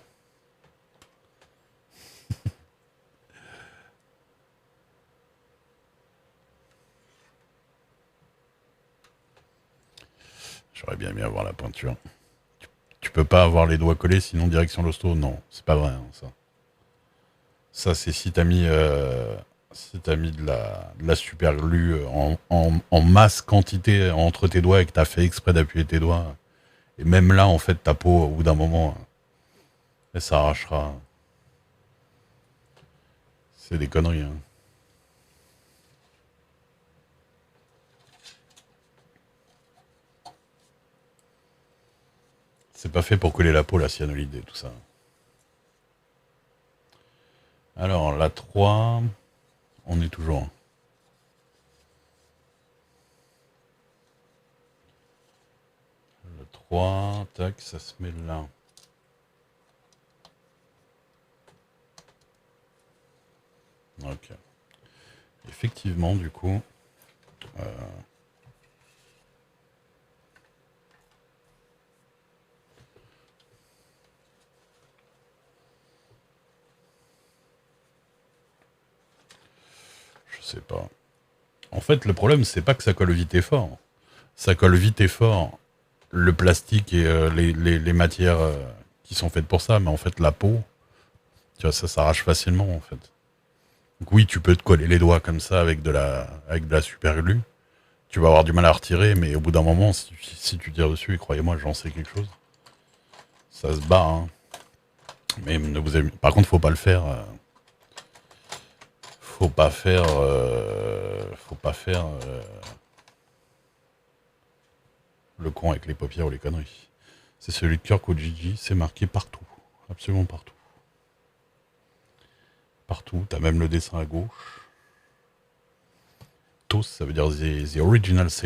J'aurais bien aimé avoir la peinture. Tu peux pas avoir les doigts collés sinon direction l'hosto? Non, c'est pas vrai ça. Ça c'est si t'as mis, de la super glue en masse quantité entre tes doigts et que t'as fait exprès d'appuyer tes doigts. Et même là en fait ta peau au bout d'un moment, elle s'arrachera. C'est des conneries. Hein. C'est pas fait pour coller la peau, la cyanolide et tout ça. Alors, la 3, on est toujours. Le 3, tac, ça se met là. Ok. Effectivement, du coup... je sais pas. En fait, le problème, c'est pas que ça colle vite et fort. Ça colle vite et fort le plastique et les matières qui sont faites pour ça, mais en fait, la peau, tu vois, ça s'arrache facilement, en fait. Donc oui, tu peux te coller les doigts comme ça avec de la super glue. Tu vas avoir du mal à retirer, mais au bout d'un moment, si tu tires dessus, et croyez-moi, j'en sais quelque chose, ça se bat. Hein. Mais ne vous amusez. Par contre, faut pas le faire. Faut pas faire. Le con avec les paupières ou les conneries. C'est celui de Kirk ou Gigi, c'est marqué partout. Absolument partout. Partout, t'as même le dessin à gauche. TOS, ça veut dire the original